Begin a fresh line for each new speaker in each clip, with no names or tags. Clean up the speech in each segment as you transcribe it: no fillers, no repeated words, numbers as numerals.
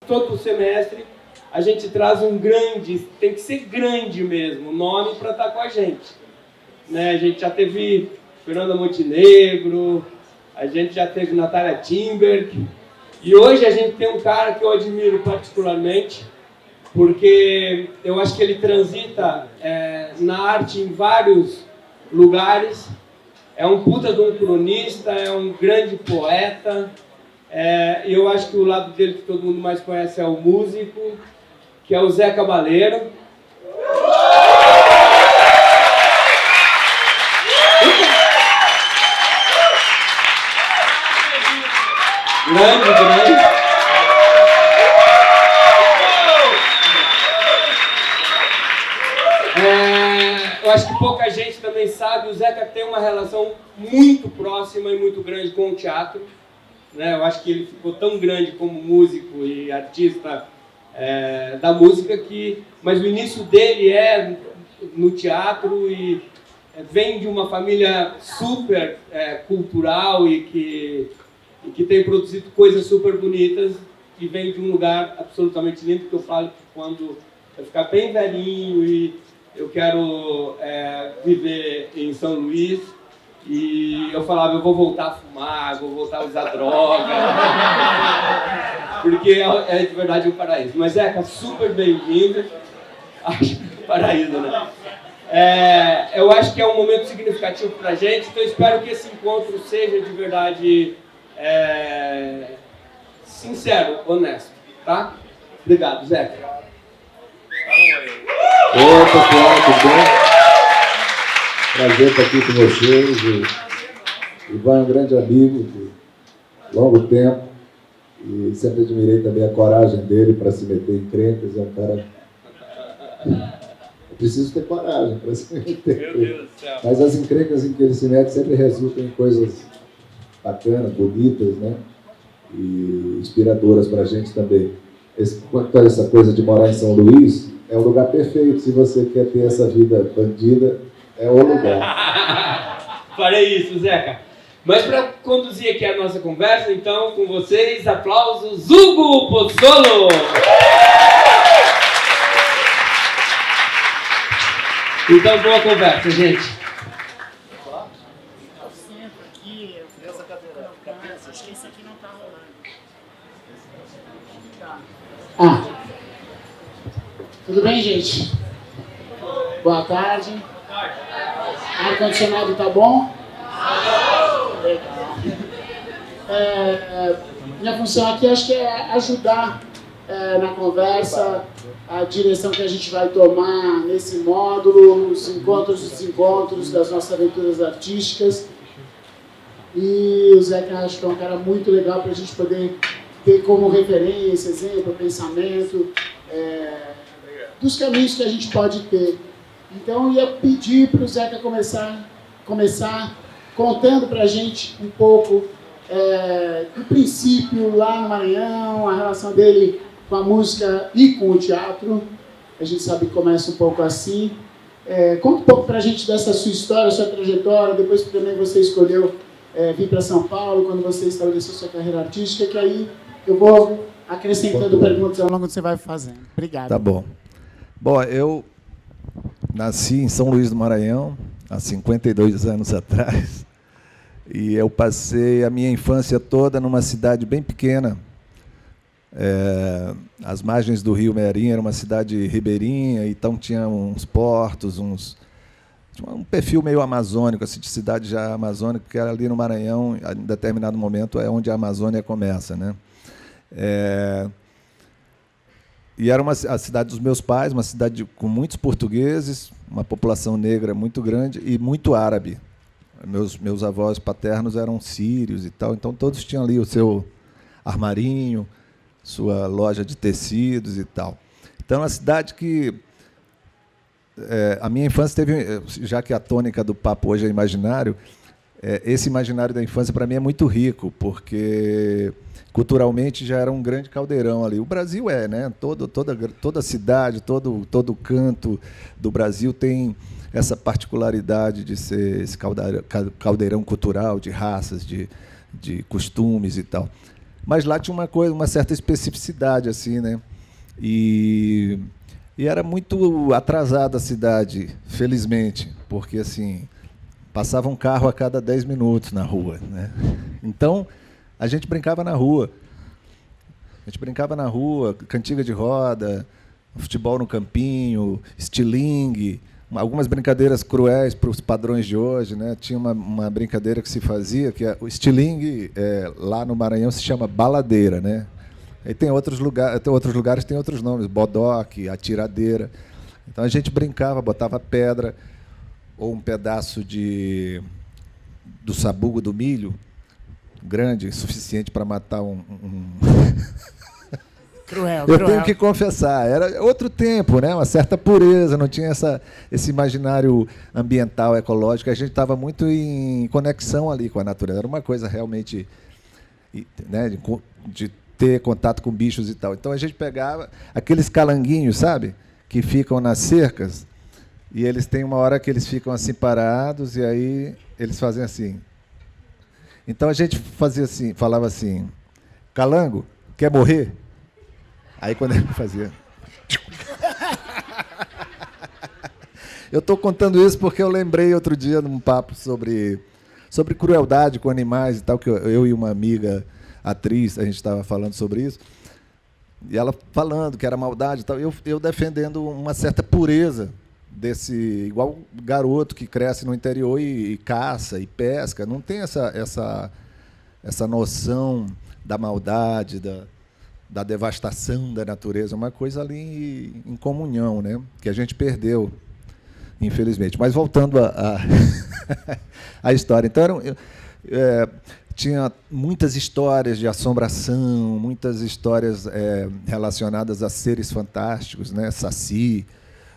Todo semestre a gente traz um grande, tem que ser grande mesmo, nome para estar com a gente. Né? A gente já teve Fernanda Montenegro, a gente já teve Natália Timberg, e hoje a gente tem um cara que eu admiro particularmente, porque eu acho que ele transita na arte em vários lugares. É um puta de um cronista, é um grande poeta. E eu acho que o lado dele que todo mundo mais conhece é o músico, que é o Zé Cabaleiro. Grande. Eu acho que pouca gente também sabe, o Zeca tem uma relação muito próxima e muito grande com o teatro. Né? Eu acho que ele ficou tão grande como músico e artista da música, mas o início dele é no teatro e vem de uma família super cultural e que tem produzido coisas super bonitas, e vem de um lugar absolutamente lindo, que eu falo que quando eu ficar bem velhinho e eu quero viver em São Luís, e eu falava, eu vou voltar a fumar, vou voltar a usar droga, porque é de verdade um paraíso. Mas Zeca, super bem-vindo. Acho que é um paraíso, né? Eu acho que é um momento significativo para a gente, então eu espero que esse encontro seja de verdade sincero, honesto, tá? Obrigado, Zeca.
Oi, pessoal, tudo bem? Prazer estar aqui com vocês. O Ivan é um grande amigo de longo tempo e sempre admirei também a coragem dele para se meter em encrencas. É um cara... Eu preciso ter coragem para se meter.
Meu Deus do céu.
Mas as encrencas em que ele se mete sempre resultam em coisas bacanas, bonitas, né? E inspiradoras para a gente também. Quanto a essa coisa de morar em São Luís, é o lugar perfeito. Se você quer ter essa vida bandida, é o lugar.
Farei isso, Zeca. Mas para conduzir aqui a nossa conversa, então, com vocês, aplausos, Hugo Pozzolo! Então, boa conversa, gente.
Senta aqui, essa cadeira. Acho que esse aqui não tá rolando. Tudo bem, gente? Boa tarde. Ar-condicionado tá bom? Legal. Minha função aqui acho que é ajudar na conversa, a direção que a gente vai tomar nesse módulo, os encontros das nossas aventuras artísticas. E o Zeca acho que é um cara muito legal para a gente poder ter como referência, exemplo, pensamento, dos caminhos que a gente pode ter. Então, eu ia pedir para o Zeca começar contando para a gente um pouco do princípio lá no Maranhão, a relação dele com a música e com o teatro. A gente sabe que começa um pouco assim. Conta um pouco para a gente dessa sua história, sua trajetória, depois que também você escolheu vir para São Paulo, quando você estabeleceu sua carreira artística, que aí eu vou acrescentando perguntas ao longo que você vai fazendo. Obrigado.
Tá bom. Bom, eu nasci em São Luís do Maranhão, há 52 anos atrás, e eu passei a minha infância toda numa cidade bem pequena, às margens do Rio Mearim, era uma cidade ribeirinha, então tinha uns portos, tinha um perfil meio amazônico, assim, de cidade já amazônica, porque era ali no Maranhão, em determinado momento, é onde a Amazônia começa, né? E era a cidade dos meus pais, uma cidade com muitos portugueses, uma população negra muito grande e muito árabe. Meus avós paternos eram sírios e tal, então todos tinham ali o seu armarinho, sua loja de tecidos e tal. Então, é uma cidade que... a minha infância teve, já que a tônica do papo hoje é imaginário, esse imaginário da infância, para mim, é muito rico, porque culturalmente já era um grande caldeirão ali. O Brasil né? Toda cidade, todo canto do Brasil tem essa particularidade de ser esse caldeirão cultural, de raças, de costumes e tal. Mas lá tinha uma certa especificidade, assim, né? E era muito atrasada a cidade, felizmente, porque assim passava um carro a cada 10 minutos na rua, né? Então a gente brincava na rua. A gente brincava na rua, cantiga de roda, futebol no campinho, estilingue, algumas brincadeiras cruéis para os padrões de hoje, né? Tinha uma brincadeira que se fazia, que o estilingue, lá no Maranhão se chama baladeira, né? Aí tem outros lugares tem outros nomes, bodoque, atiradeira. Então a gente brincava, botava pedra ou um pedaço do sabugo do milho, grande, suficiente para matar
Cruel,
Eu tenho que confessar, era outro tempo, né? Uma certa pureza, não tinha esse imaginário ambiental, ecológico. A gente estava muito em conexão ali com a natureza. Era uma coisa realmente, né, de ter contato com bichos e tal. Então a gente pegava aqueles calanguinhos, sabe? Que ficam nas cercas, e eles têm uma hora que eles ficam assim parados, e aí eles fazem assim. Então a gente falava assim: calango, quer morrer? Aí quando ele fazia... Eu estou contando isso porque eu lembrei outro dia num papo sobre crueldade com animais e tal, que eu e uma amiga atriz, a gente estava falando sobre isso, e ela falando que era maldade e tal, eu defendendo uma certa pureza igual garoto que cresce no interior e caça e pesca, não tem essa noção da maldade, da devastação da natureza, uma coisa ali em comunhão, né? Que a gente perdeu, infelizmente. Mas voltando à história. Então, tinha muitas histórias de assombração, muitas histórias relacionadas a seres fantásticos, né? Saci,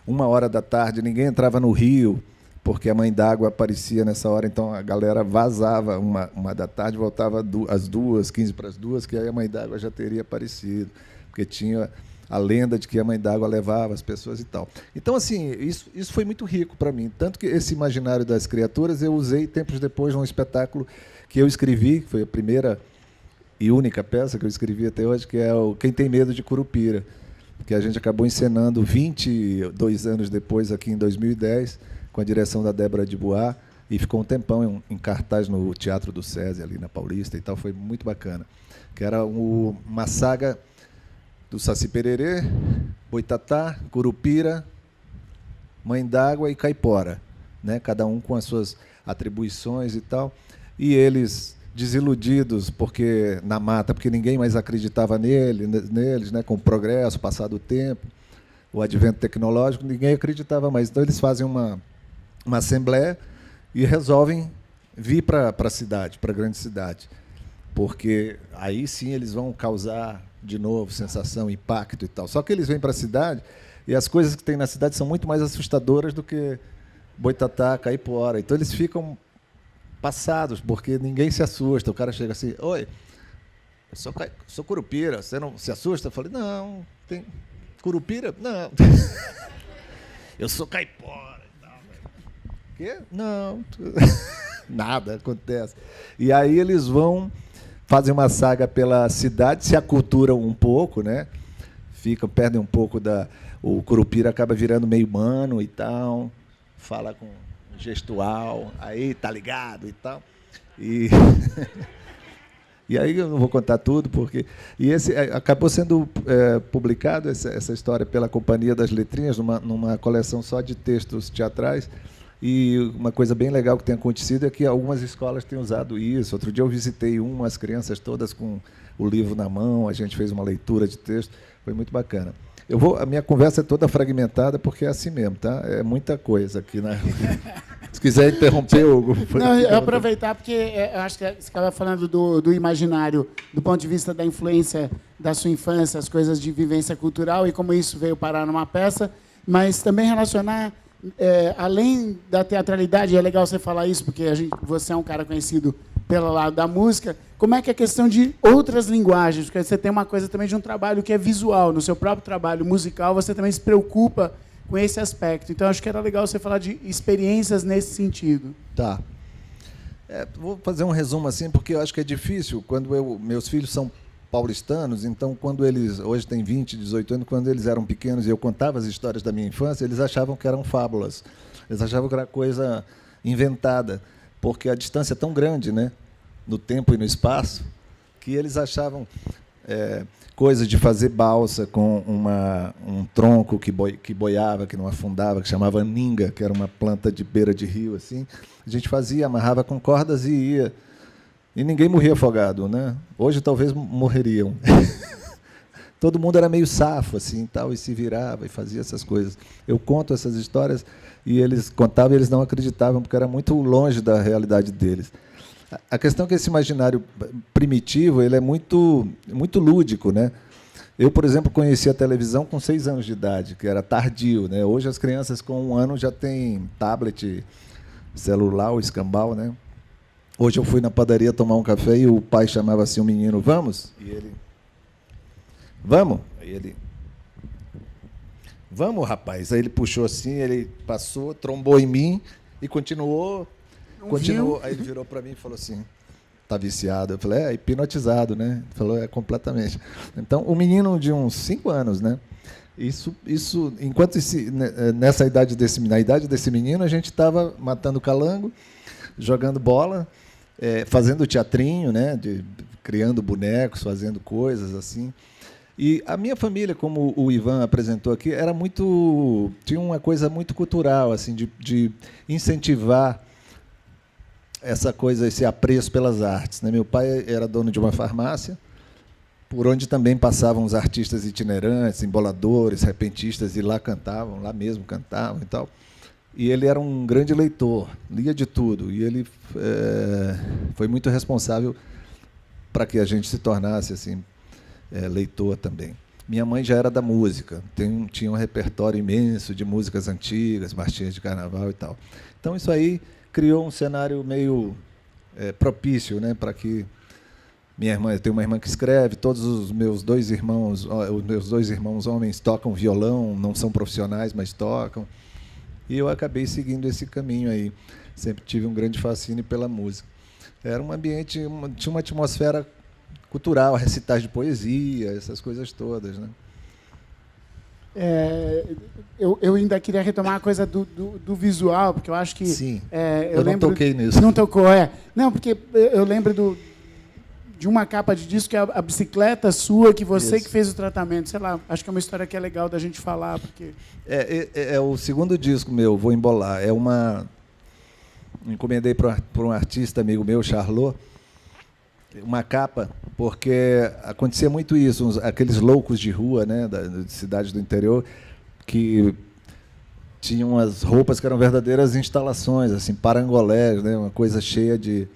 1h da tarde, ninguém entrava no rio, porque a mãe d'água aparecia nessa hora, então a galera vazava 1h da tarde, voltava às 2h, 2:45, que aí a mãe d'água já teria aparecido, porque tinha a lenda de que a mãe d'água levava as pessoas e tal. Então, assim, isso foi muito rico para mim, tanto que esse imaginário das criaturas eu usei tempos depois num espetáculo que eu escrevi, que foi a primeira e única peça que eu escrevi até hoje, que é o Quem Tem Medo de Curupira, que a gente acabou encenando 22 anos depois, aqui em 2010, com a direção da Débora de Bois, e ficou um tempão em cartaz no Teatro do SESI, ali na Paulista e tal, foi muito bacana. Que era uma saga do Saci Pererê, Boitatá, Curupira, Mãe d'Água e Caipora, né? Cada um com as suas atribuições e tal, e eles desiludidos na mata, porque ninguém mais acreditava neles, né? Com o progresso, passado o tempo, o advento tecnológico, ninguém acreditava mais. Então eles fazem uma assembleia e resolvem vir para a cidade, para a grande cidade, porque aí sim eles vão causar de novo sensação, impacto e tal. Só que eles vêm para a cidade e as coisas que tem na cidade são muito mais assustadoras do que Boitatá, Caipora. Então eles ficam passados, porque ninguém se assusta. O cara chega assim: oi, eu sou Curupira, você não se assusta? Eu falei: não, tem Curupira? Não. Eu sou Caipora. Quê? Não. Nada acontece. E aí eles fazem uma saga pela cidade, se aculturam um pouco, né? Perdem um pouco o Curupira acaba virando meio humano e tal, fala com gestual, aí tá ligado e tal. E aí eu não vou contar tudo, porque... E esse acabou sendo publicado, essa história, pela Companhia das Letrinhas, numa coleção só de textos teatrais. E uma coisa bem legal que tem acontecido é que algumas escolas têm usado isso. Outro dia eu visitei as crianças todas com o livro na mão, a gente fez uma leitura de texto, foi muito bacana. A minha conversa é toda fragmentada, porque é assim mesmo, tá? É muita coisa aqui, né? Se quiser interromper, Hugo.
Não, eu aproveitar, porque eu acho que você estava falando do imaginário, do ponto de vista da influência da sua infância, as coisas de vivência cultural e como isso veio parar numa peça, mas também relacionar, além da teatralidade, é legal você falar isso, porque você é um cara conhecido pelo lado da música, como é que é a questão de outras linguagens? Porque você tem uma coisa também de um trabalho que é visual, no seu próprio trabalho musical, você também se preocupa com esse aspecto. Então, acho que era legal você falar de experiências nesse sentido.
Tá. Vou fazer um resumo assim, porque eu acho que é difícil, quando meus filhos são paulistanos, então, quando eles, hoje tem 20, 18 anos, quando eles eram pequenos e eu contava as histórias da minha infância, eles achavam que eram fábulas, eles achavam que era coisa inventada, porque a distância é tão grande, né, no tempo e no espaço, que eles achavam coisa de fazer balsa com um tronco que boiava, que não afundava, que chamava ninga, que era uma planta de beira de rio, assim. A gente fazia, amarrava com cordas e ia. E ninguém morria afogado, né? Hoje talvez morreriam. Todo mundo era meio safo, assim, tal, e se virava e fazia essas coisas. Eu conto essas histórias e eles contavam e eles não acreditavam, porque era muito longe da realidade deles. A questão é que esse imaginário primitivo ele é muito, muito lúdico, né? Eu, por exemplo, conheci a televisão com 6 anos de idade, que era tardio, né? Hoje as crianças com 1 ano já têm tablet, celular, o escambau, né? Hoje eu fui na padaria tomar um café e o pai chamava assim o menino, vamos? E ele, vamos? Aí ele, vamos, rapaz. Aí ele puxou assim, ele passou, trombou em mim e continuou. Aí ele virou para mim e falou assim, tá viciado? Eu falei, hipnotizado, né? Ele falou, completamente. Então, um menino de uns 5 anos, né? Isso enquanto na idade desse menino, a gente estava matando calango, jogando bola, fazendo teatrinho, né? Criando bonecos, fazendo coisas assim. E a minha família, como o Ivan apresentou aqui, tinha uma coisa muito cultural, assim, de incentivar essa coisa, esse apreço pelas artes, né? Meu pai era dono de uma farmácia, por onde também passavam os artistas itinerantes, emboladores, repentistas, e lá cantavam, lá mesmo cantavam e tal. E ele era um grande leitor, lia de tudo, e ele foi muito responsável para que a gente se tornasse assim, leitor também. Minha mãe já era da música, tinha um repertório imenso de músicas antigas, marchinhas de carnaval e tal. Então, isso aí criou um cenário meio propício, né, para que eu tenho uma irmã que escreve, todos os meus dois irmãos homens tocam violão, não são profissionais, mas tocam. E eu acabei seguindo esse caminho aí. Sempre tive um grande fascínio pela música. Era um ambiente, tinha uma atmosfera cultural, recitais de poesia, essas coisas todas, né?
Eu ainda queria retomar a coisa do visual, porque eu acho que...
Sim,
eu
não toquei nisso.
Não tocou, Não, porque eu lembro de uma capa de disco, que é a bicicleta sua, que você
Isso.
que fez o tratamento. Sei lá, acho que é uma história que é legal da gente falar, porque...
É o segundo disco meu, Vou Embolar. Encomendei para um artista amigo meu, Charlot, uma capa, porque acontecia muito isso, aqueles loucos de rua, né, de cidades do interior, que tinham as roupas que eram verdadeiras instalações, assim, parangolés, né, uma coisa cheia de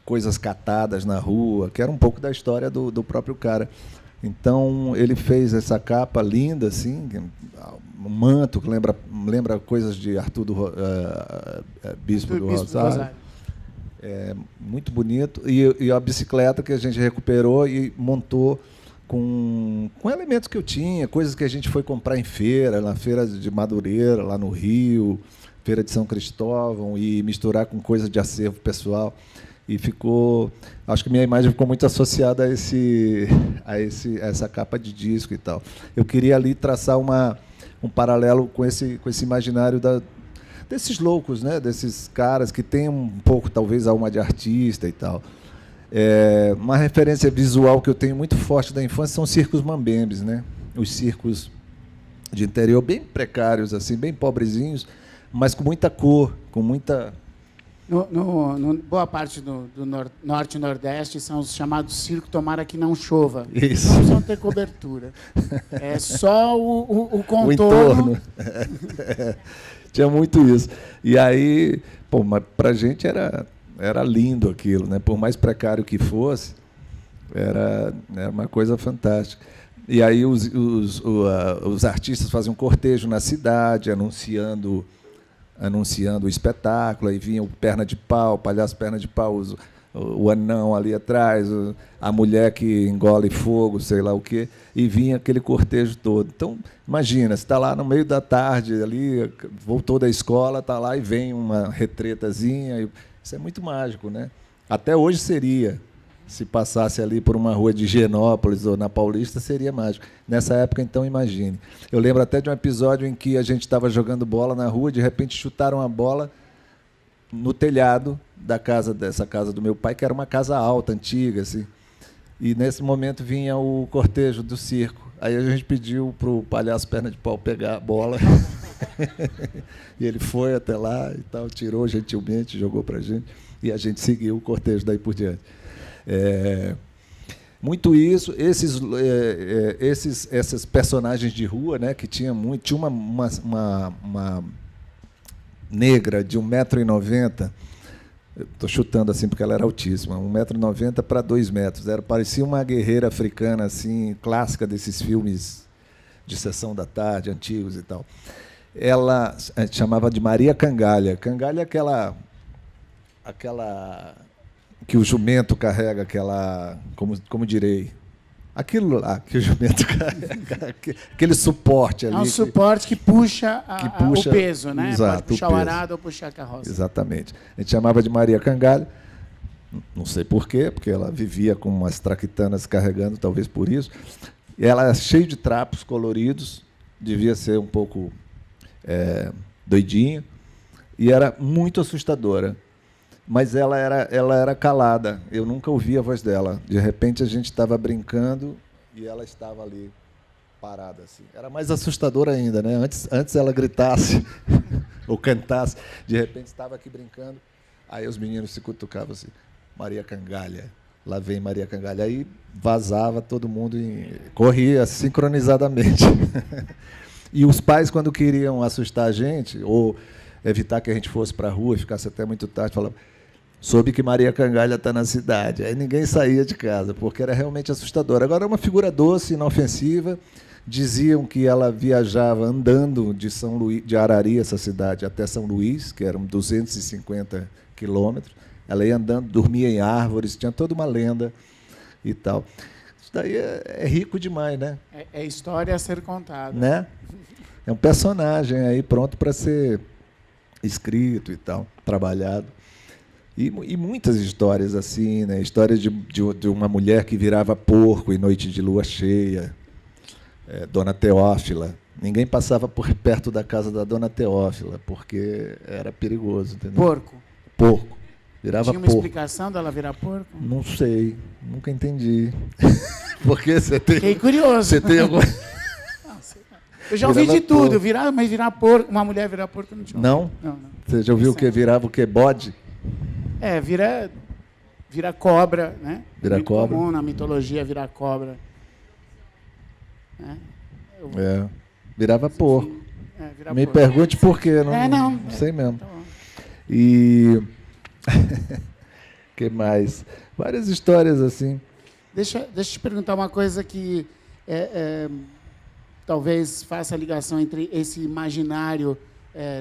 coisas catadas na rua, que era um pouco da história do próprio cara. Então, ele fez essa capa linda, assim, um manto que lembra coisas de Arthur Bispo do Rosário. Muito bonito. E a bicicleta que a gente recuperou e montou com elementos que eu tinha, coisas que a gente foi comprar em feira, na feira de Madureira, lá no Rio, feira de São Cristóvão, e misturar com coisas de acervo pessoal. E acho que minha imagem ficou muito associada a essa capa de disco e tal. Eu queria ali traçar um paralelo com esse imaginário desses loucos, né? Desses caras que têm um pouco, talvez, alma de artista e tal. Uma referência visual que eu tenho muito forte da infância são os circos mambembes, né? Os circos de interior bem precários, assim, bem pobrezinhos, mas com muita cor, com muita...
Boa parte do norte e nordeste são os chamados circo tomara que não chova.
Isso.
Não precisam ter cobertura. É só o contorno.
O entorno. Tinha muito isso. E aí, mas para a gente era lindo aquilo, né? Por mais precário que fosse, era uma coisa fantástica. E aí os artistas faziam um cortejo na cidade, anunciando o espetáculo, aí vinha o Perna de Pau, o palhaço Perna de Pau, o anão ali atrás, a mulher que engole fogo, sei lá o quê, e vinha aquele cortejo todo. Então, imagina, você está lá no meio da tarde, ali, voltou da escola, está lá e vem uma retretazinha, isso é muito mágico, né? Até hoje seria, Se passasse ali por uma rua de Higienópolis ou na Paulista, seria mágico. Nessa época, então, imagine. Eu lembro até de um episódio em que a gente estava jogando bola na rua, de repente chutaram a bola no telhado dessa casa do meu pai, que era uma casa alta, antiga, assim. E nesse momento vinha o cortejo do circo. Aí a gente pediu para o palhaço Perna de Pau pegar a bola. E ele foi até lá e tal, tirou gentilmente, jogou para a gente. E a gente seguiu o cortejo daí por diante. Muito isso, esses personagens de rua, né, que tinha uma negra de 1,90 m, estou chutando assim porque ela era altíssima, 1,90 m para 2 metros, parecia uma guerreira africana assim, clássica desses filmes de sessão da tarde, antigos e tal. Ela a gente chamava de Maria Cangalha. Cangalha é aquela que o jumento carrega, como direi, aquilo lá que o jumento carrega, aquele suporte ali.
É um suporte que puxa o peso, né?
Exato,
pode puxar o arado ou puxar a carroça.
Exatamente. A gente chamava de Maria Cangalha, não sei por quê, porque ela vivia com umas traquitanas carregando, talvez por isso. E ela era cheia de trapos coloridos, devia ser um pouco doidinha, e era muito assustadora. Mas ela era calada, eu nunca ouvi a voz dela. De repente a gente estava brincando e ela estava ali parada assim. Era mais assustador ainda, né? Antes ela gritasse ou cantasse, de repente estava aqui brincando, aí os meninos se cutucavam assim, Maria Cangalha, lá vem Maria Cangalha, aí vazava todo mundo e corria sincronizadamente. E os pais, quando queriam assustar a gente ou evitar que a gente fosse para a rua e ficasse até muito tarde, falavam: soube que Maria Cangalha está na cidade. Aí ninguém saía de casa, porque era realmente assustador. Agora, é uma figura doce, inofensiva. Diziam que ela viajava andando de Arari, essa cidade, até São Luís, que eram 250 quilômetros. Ela ia andando, dormia em árvores, tinha toda uma lenda e tal. Isso daí é rico demais, né?
É história a ser contada.
Né? É um personagem aí pronto para ser escrito e tal, trabalhado. E muitas histórias assim, né? Histórias de uma mulher que virava porco em noite de lua cheia, Dona Teófila. Ninguém passava por perto da casa da Dona Teófila, porque era perigoso. Entendeu? Porco. Virava
Tinha uma
porco.
Explicação dela virar porco?
Não sei, nunca entendi. Porque você tem...
Fiquei curioso.
Você tem alguma...
Eu já ouvi de tudo, mas virar porco, uma mulher virar porco não tinha.
Não?
Não.
Você já ouviu o que virava o que? Bode?
Vira cobra, né?
Vira
muito
cobra.
comum na mitologia virar cobra.
Virava porco. Me
porco.
pergunte por quê. Não sei mesmo.
Tá bom.
E... que mais? Várias histórias assim.
Deixa eu te perguntar uma coisa que talvez faça a ligação entre esse imaginário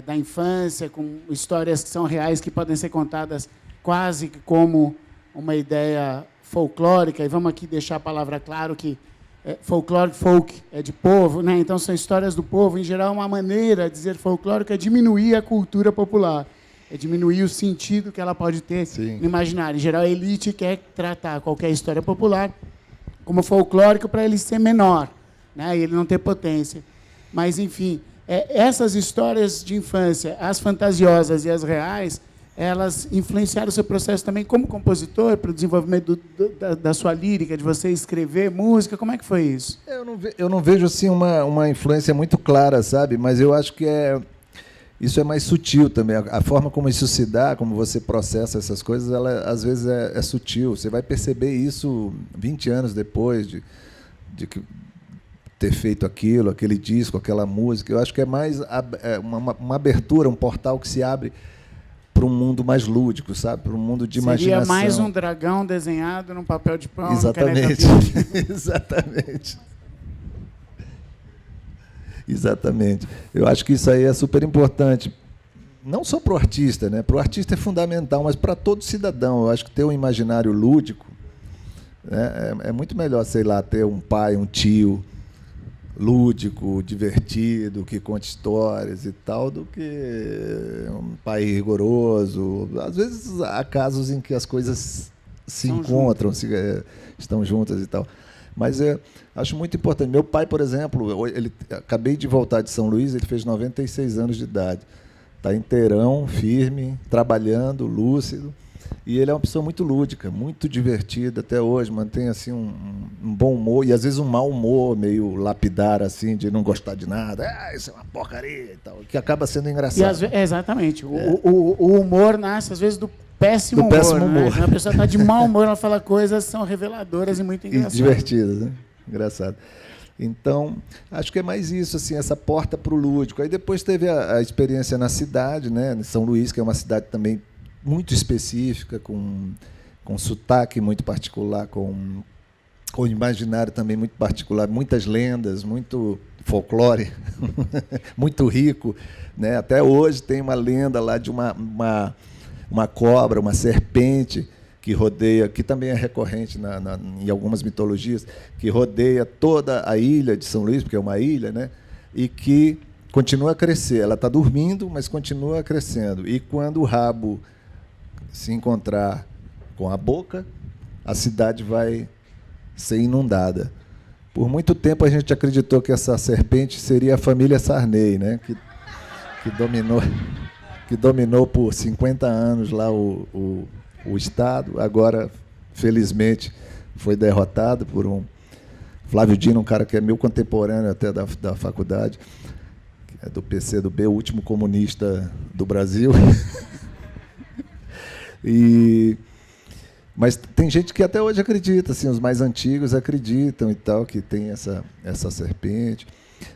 da infância com histórias que são reais, que podem ser contadas quase como uma ideia folclórica. E vamos aqui deixar a palavra claro que folclore, folk, é de povo, né? Então são histórias do povo. Em geral, uma maneira de dizer folclórico é diminuir a cultura popular, é diminuir o sentido que ela pode ter no imaginário. Em geral, a elite quer tratar qualquer história popular como folclórico para ele ser menor, né? E ele não ter potência. Mas, enfim, essas histórias de infância, as fantasiosas e as reais, elas influenciaram o seu processo também como compositor, para o desenvolvimento da sua lírica, de você escrever música? Como é que foi isso?
Eu não vejo assim uma influência muito clara, sabe? Mas eu acho que isso é mais sutil também. A forma como isso se dá, como você processa essas coisas, ela às vezes é sutil. Você vai perceber isso 20 anos depois de ter feito aquele disco, aquela música. Eu acho que é mais uma abertura, um portal que se abre para um mundo mais lúdico, sabe? Para um mundo de imaginação.
Seria mais um dragão desenhado num papel de pão.
Exatamente. Exatamente. Exatamente. Eu acho que isso aí é super importante. Não só para o artista, né? Para o artista é fundamental, mas para todo cidadão. Eu acho que ter um imaginário lúdico, né, é muito melhor, sei lá, ter um pai, um tio lúdico, divertido, que conta histórias e tal, do que um pai rigoroso. Às vezes há casos em que as coisas se encontram, estão juntas e tal. Mas acho muito importante. Meu pai, por exemplo, acabei de voltar de São Luís, ele fez 96 anos de idade. Está inteirão, firme, trabalhando, lúcido. E ele é uma pessoa muito lúdica, muito divertida até hoje, mantém assim um bom humor, e às vezes um mau humor, meio lapidar, assim, de não gostar de nada. Isso é uma porcaria e tal, que acaba sendo engraçado.
Exatamente. O humor nasce, às vezes, do péssimo humor.
Péssimo humor.
Né? Quando a pessoa está de mau humor, ela fala coisas que são reveladoras e muito engraçadas.
E divertidas, né? Engraçado. Então, acho que é mais isso, assim, essa porta para o lúdico. Aí depois teve a experiência na cidade, né, em São Luís, que é uma cidade também muito específica, com sotaque muito particular, com imaginário também muito particular, muitas lendas, muito folclore, muito rico, né? Até hoje tem uma lenda lá de uma cobra, uma serpente que rodeia, que também é recorrente em algumas mitologias, que rodeia toda a ilha de São Luís, porque é uma ilha, né? E que continua a crescer. Ela está dormindo, mas continua crescendo. E quando o rabo se encontrar com a boca, a cidade vai ser inundada. Por muito tempo a gente acreditou que essa serpente seria a família Sarney, né? que dominou por 50 anos lá o Estado. Agora, felizmente, foi derrotado por um Flávio Dino, um cara que é meu contemporâneo até da faculdade, que é do PCdoB, o último comunista do Brasil. Mas tem gente que até hoje acredita, assim, os mais antigos acreditam e tal, que tem essa serpente.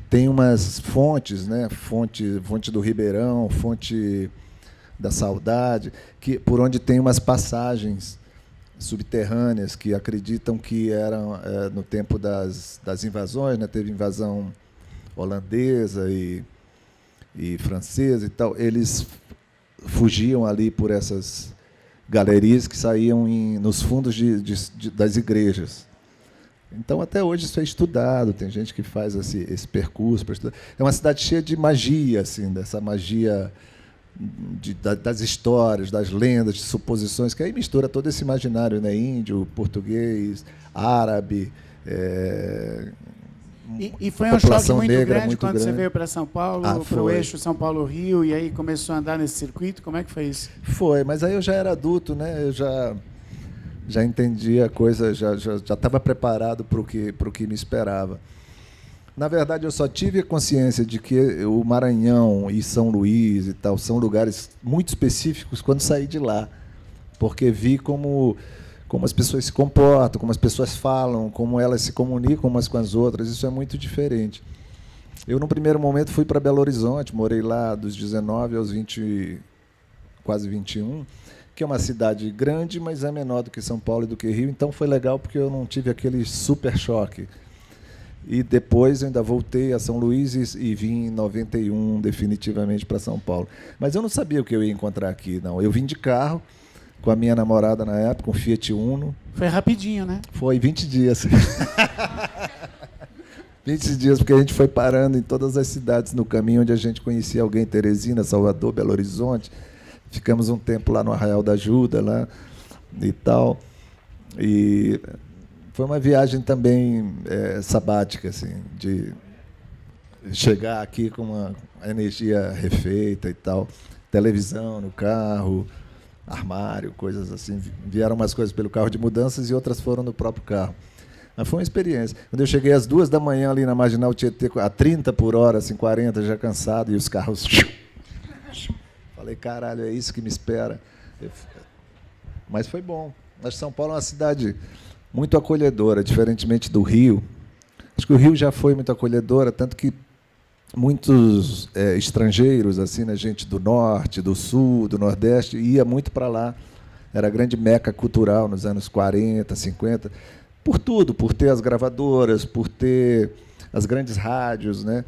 Tem umas fontes, né? Fonte do Ribeirão, fonte da Saudade, por onde tem umas passagens subterrâneas que acreditam que eram no tempo das invasões, né? Teve invasão holandesa e francesa e tal. Eles fugiam ali por essas galerias que saíam nos fundos das igrejas. Então, até hoje, isso é estudado, tem gente que faz esse percurso para estudar. É uma cidade cheia de magia, assim, dessa magia das histórias, das lendas, de suposições, que aí mistura todo esse imaginário, né? Índio, português, árabe.
E foi um choque muito grande
muito
quando você veio para São Paulo, para o eixo São Paulo-Rio, e aí começou a andar nesse circuito? Como é que foi isso?
Foi, mas aí eu já era adulto, né? Eu já entendia a coisa, já estava preparado para o que me esperava. Na verdade, eu só tive a consciência de que o Maranhão e São Luís e tal são lugares muito específicos quando saí de lá, porque vi como as pessoas se comportam, como as pessoas falam, como elas se comunicam umas com as outras. Isso é muito diferente. Eu, no primeiro momento, fui para Belo Horizonte, morei lá dos 19 aos 20, quase 21, que é uma cidade grande, mas é menor do que São Paulo e do que Rio, então foi legal porque eu não tive aquele super choque. E depois eu ainda voltei a São Luís e vim em 91 definitivamente para São Paulo. Mas eu não sabia o que eu ia encontrar aqui, não. Eu vim de carro com a minha namorada na época, um Fiat Uno.
Foi rapidinho, né?
Foi 20 dias. 20 dias, porque a gente foi parando em todas as cidades no caminho onde a gente conhecia alguém, Teresina, Salvador, Belo Horizonte. Ficamos um tempo lá no Arraial da Ajuda, lá e tal. E foi uma viagem também sabática, assim, de chegar aqui com uma energia refeita e tal. Televisão no carro, armário, coisas assim. Vieram umas coisas pelo carro de mudanças e outras foram no próprio carro. Mas foi uma experiência. Quando eu cheguei às 2h ali na Marginal Tietê, a 30 por hora, assim, 40, já cansado, e os carros... Falei, caralho, é isso que me espera. Mas foi bom. Mas São Paulo é uma cidade muito acolhedora, diferentemente do Rio. Acho que o Rio já foi muito acolhedora, tanto que muitos estrangeiros, assim, né, gente do Norte, do Sul, do Nordeste, ia muito para lá. Era a grande meca cultural nos anos 40, 50, por tudo, por ter as gravadoras, por ter as grandes rádios, né,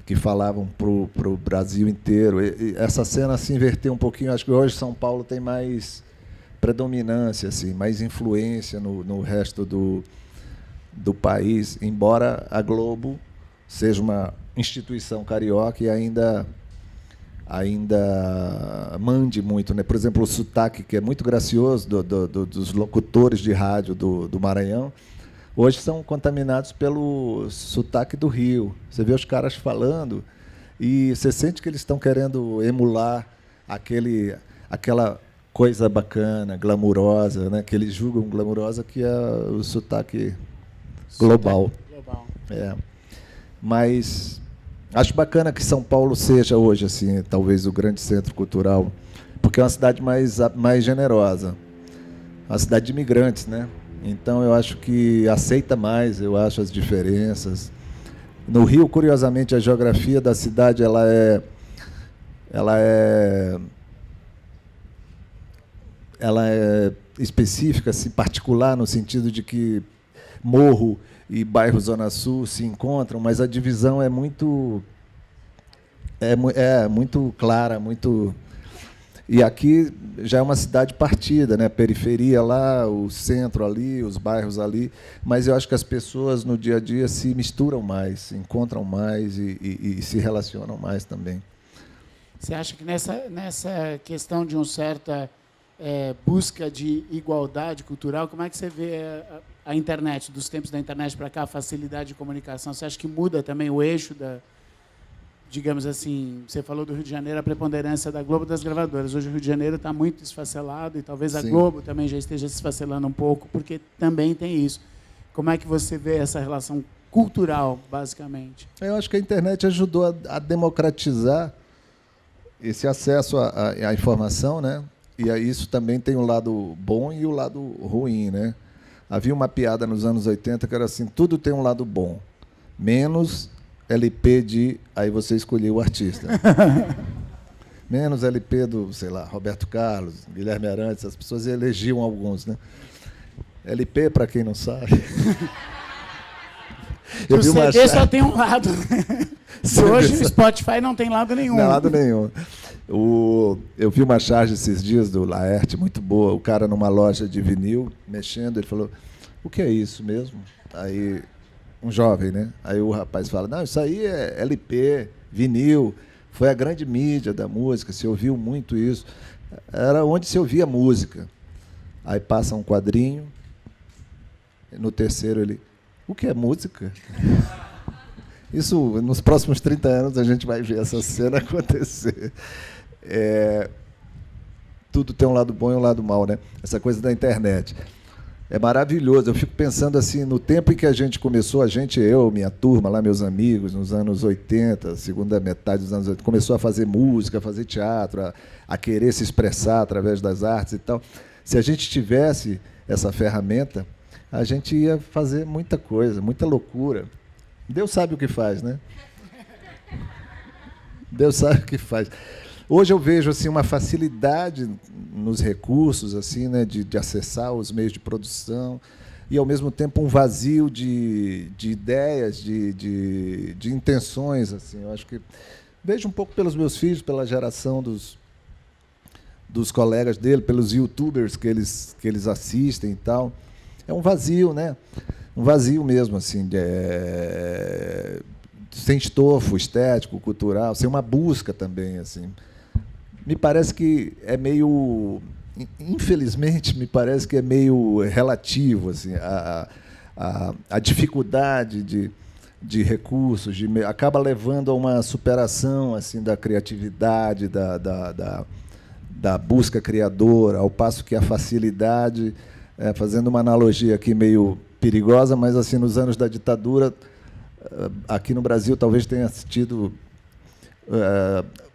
que falavam para o Brasil inteiro. E essa cena se inverteu um pouquinho. Acho que hoje São Paulo tem mais predominância, assim, mais influência no resto do país, embora a Globo seja uma instituição carioca e ainda ainda mande muito, né? Por exemplo, o sotaque, que é muito gracioso dos locutores de rádio do Maranhão, hoje são contaminados pelo sotaque do Rio. Você vê os caras falando e você sente que eles estão querendo emular aquela coisa bacana, glamurosa, né? Que eles julgam glamurosa, que é o sotaque global. É. Mas acho bacana que São Paulo seja hoje, assim, talvez o grande centro cultural, porque é uma cidade mais generosa, uma cidade de imigrantes, né? Então eu acho que aceita mais, eu acho, as diferenças. No Rio, curiosamente, a geografia da cidade ela é específica, assim, particular, no sentido de que morro e bairro Zona Sul se encontram, mas a divisão é muito clara, muito. E aqui já é uma cidade partida, né? Periferia lá, o centro ali, os bairros ali, mas eu acho que as pessoas no dia a dia se misturam mais, se encontram mais e se relacionam mais também.
Você acha que nessa questão de uma certa busca de igualdade cultural, como é que você vê a internet, dos tempos da internet para cá, a facilidade de comunicação? Você acha que muda também o eixo digamos assim, você falou do Rio de Janeiro, a preponderância da Globo, das gravadoras. Hoje o Rio de Janeiro está muito desfacelado e talvez a Globo também já esteja desfacelando um pouco, porque também tem isso. Como é que você vê essa relação cultural, basicamente?
Eu acho que a internet ajudou a democratizar esse acesso à informação, né? E isso também tem o lado bom e o lado ruim, né? Havia uma piada nos anos 80 que era assim, tudo tem um lado bom, menos LP de... Aí você escolheu o artista. Menos LP do, sei lá, Roberto Carlos, Guilherme Arantes, as pessoas elegiam alguns, né? LP, para quem não sabe...
O CD só tem um lado. Hoje o Spotify não tem lado nenhum.
Não tem lado nenhum. Eu vi uma charge esses dias do Laerte, muito boa, o cara numa loja de vinil, mexendo, ele falou, o que é isso mesmo? Aí... um jovem, né? Aí o rapaz fala, não, isso aí é LP, vinil, foi a grande mídia da música, se ouviu muito isso. Era onde se ouvia música. Aí passa um quadrinho, no terceiro ele, o que é música? Isso, nos próximos 30 anos, a gente vai ver essa cena acontecer. Tudo tem um lado bom e um lado mau, né? Essa coisa da internet. É maravilhoso. Eu fico pensando assim, no tempo em que a gente começou, eu, minha turma, lá, meus amigos, nos anos 80, segunda metade dos anos 80, começou a fazer música, a fazer teatro, a querer se expressar através das artes e tal. Se a gente tivesse essa ferramenta, a gente ia fazer muita coisa, muita loucura. Deus sabe o que faz, né? Deus sabe o que faz. Hoje eu vejo assim uma facilidade nos recursos, assim, né, de acessar os meios de produção e ao mesmo tempo um vazio de ideias, de intenções, assim. Eu acho que vejo um pouco pelos meus filhos, pela geração dos colegas dele, pelos YouTubers que eles assistem e tal. É um vazio, né? Um vazio mesmo, assim, sem estofo estético, cultural, sem uma busca também, assim. Me parece que é meio, infelizmente, me parece que é meio relativo, assim, a dificuldade de recursos, acaba levando a uma superação, assim, da criatividade, da busca criadora, ao passo que a facilidade, fazendo uma analogia aqui meio perigosa, mas assim, nos anos da ditadura, aqui no Brasil talvez tenha tido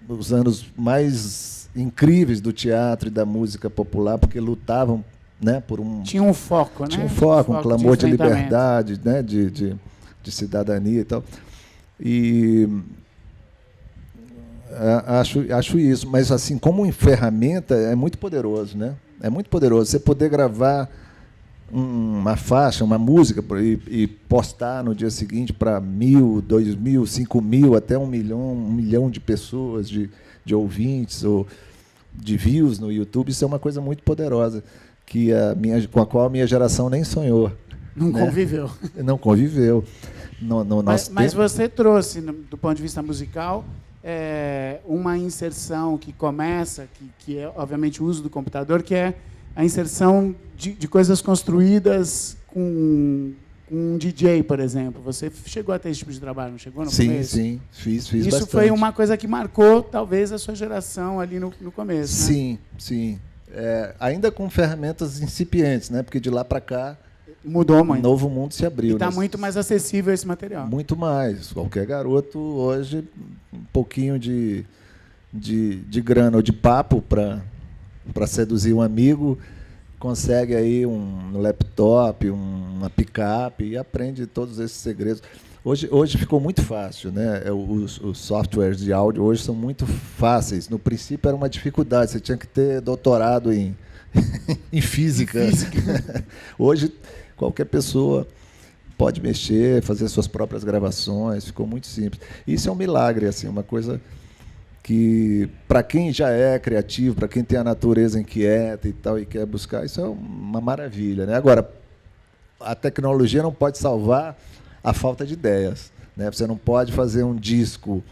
os anos mais incríveis do teatro e da música popular, porque lutavam, né, por um...
Tinha um foco, né?
Tinha um foco, um clamor de liberdade, né, de cidadania e tal. E acho isso. Mas, assim, como ferramenta, é muito poderoso, né? É muito poderoso. Você poder gravar uma faixa, uma música e postar no dia seguinte para 1.000, 2.000, 5.000, até 1 milhão de pessoas, de ouvintes ou de views no YouTube, isso é uma coisa muito poderosa com a qual a minha geração nem sonhou.
Não, né? Conviveu.
Não conviveu.
Mas você trouxe, do ponto de vista musical, uma inserção que começa, que é, obviamente, o uso do computador, que é a inserção de coisas construídas com um DJ, por exemplo. Você chegou a ter esse tipo de trabalho, não chegou no começo?
Sim, fiz
Isso
bastante.
foi uma coisa que marcou, talvez, a sua geração ali no começo, né?
Sim. Ainda com ferramentas incipientes, né? Porque de lá para cá
mudou muito.
Um novo mundo se abriu.
E está muito mais acessível esse material.
Muito mais. Qualquer garoto hoje, um pouquinho de grana ou de papo para seduzir um amigo, consegue aí um laptop, uma picape e aprende todos esses segredos. Hoje ficou muito fácil, né? Os softwares de áudio hoje são muito fáceis. No princípio era uma dificuldade, você tinha que ter doutorado em física. Hoje qualquer pessoa pode mexer, fazer suas próprias gravações, ficou muito simples. Isso é um milagre, assim, uma coisa que, para quem já é criativo, para quem tem a natureza inquieta e tal, e quer buscar, isso é uma maravilha, né? Agora, a tecnologia não pode salvar a falta de ideias, né? Você não pode fazer um disco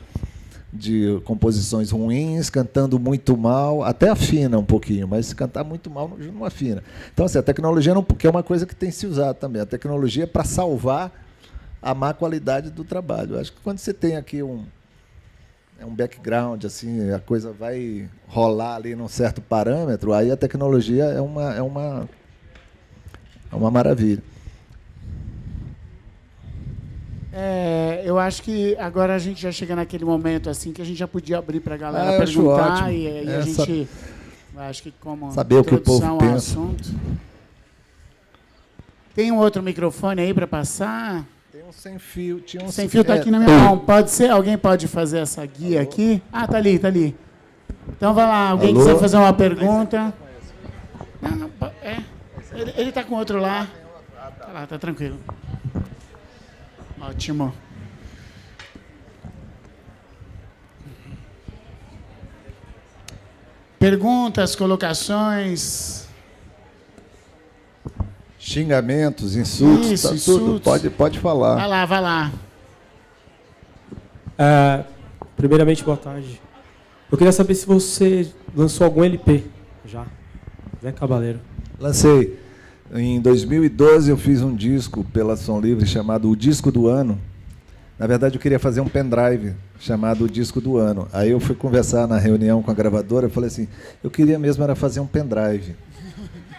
de composições ruins, cantando muito mal, até afina um pouquinho, mas se cantar muito mal não afina. Então, assim, a tecnologia não, porque é uma coisa que tem se usado também. A tecnologia é para salvar a má qualidade do trabalho. Eu acho que quando você tem aqui um background, assim, a coisa vai rolar ali num certo parâmetro, aí a tecnologia é uma maravilha.
Eu acho que agora a gente já chega naquele momento assim que a gente já podia abrir para a galera
eu acho
perguntar
ótimo.
e a gente acho que como
saber o que o povo
introdução ao
pensa.
assunto. Tem um outro microfone aí para passar?
Tem um sem fio. Tinha um
Sem fio está aqui na minha mão. Pode ser? Alguém pode fazer essa guia
Alô?
aqui? Ah, tá ali. Então vai lá. Alguém
Alô?
quiser fazer uma pergunta? Não, ele está com outro lá. Tá lá, tá tranquilo. Ótimo. Perguntas, colocações?
Xingamentos, insultos,
Isso,
tá
insultos.
tudo. Pode falar.
Vai lá.
Primeiramente, boa tarde. Eu queria saber se você lançou algum LP já. Zé Cabaleiro.
Lancei. Em 2012 eu fiz um disco pela Som Livre chamado O Disco do Ano. Na verdade eu queria fazer um pendrive chamado O Disco do Ano. Aí eu fui conversar na reunião com a gravadora e falei assim, eu queria mesmo era fazer um pendrive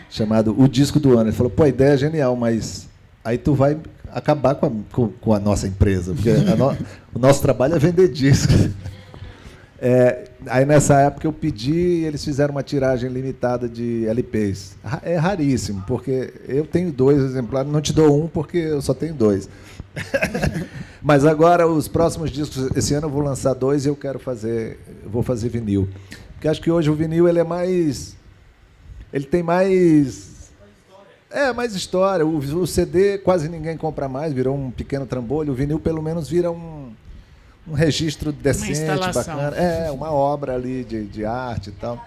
chamado O Disco do Ano. Ele falou, pô, a ideia é genial, mas aí tu vai acabar com a nossa empresa, porque o nosso trabalho é vender discos. Aí nessa época eu pedi e eles fizeram uma tiragem limitada de LPs. É raríssimo, porque eu tenho 2 exemplares, não te dou um porque eu só tenho 2. Mas agora os próximos discos, esse ano eu vou lançar 2 e eu vou fazer vinil. Porque acho que hoje o vinil ele tem mais história. O CD quase ninguém compra mais, virou um pequeno trambolho. O vinil pelo menos vira um registro decente, bacana. Uma obra ali de arte e tal.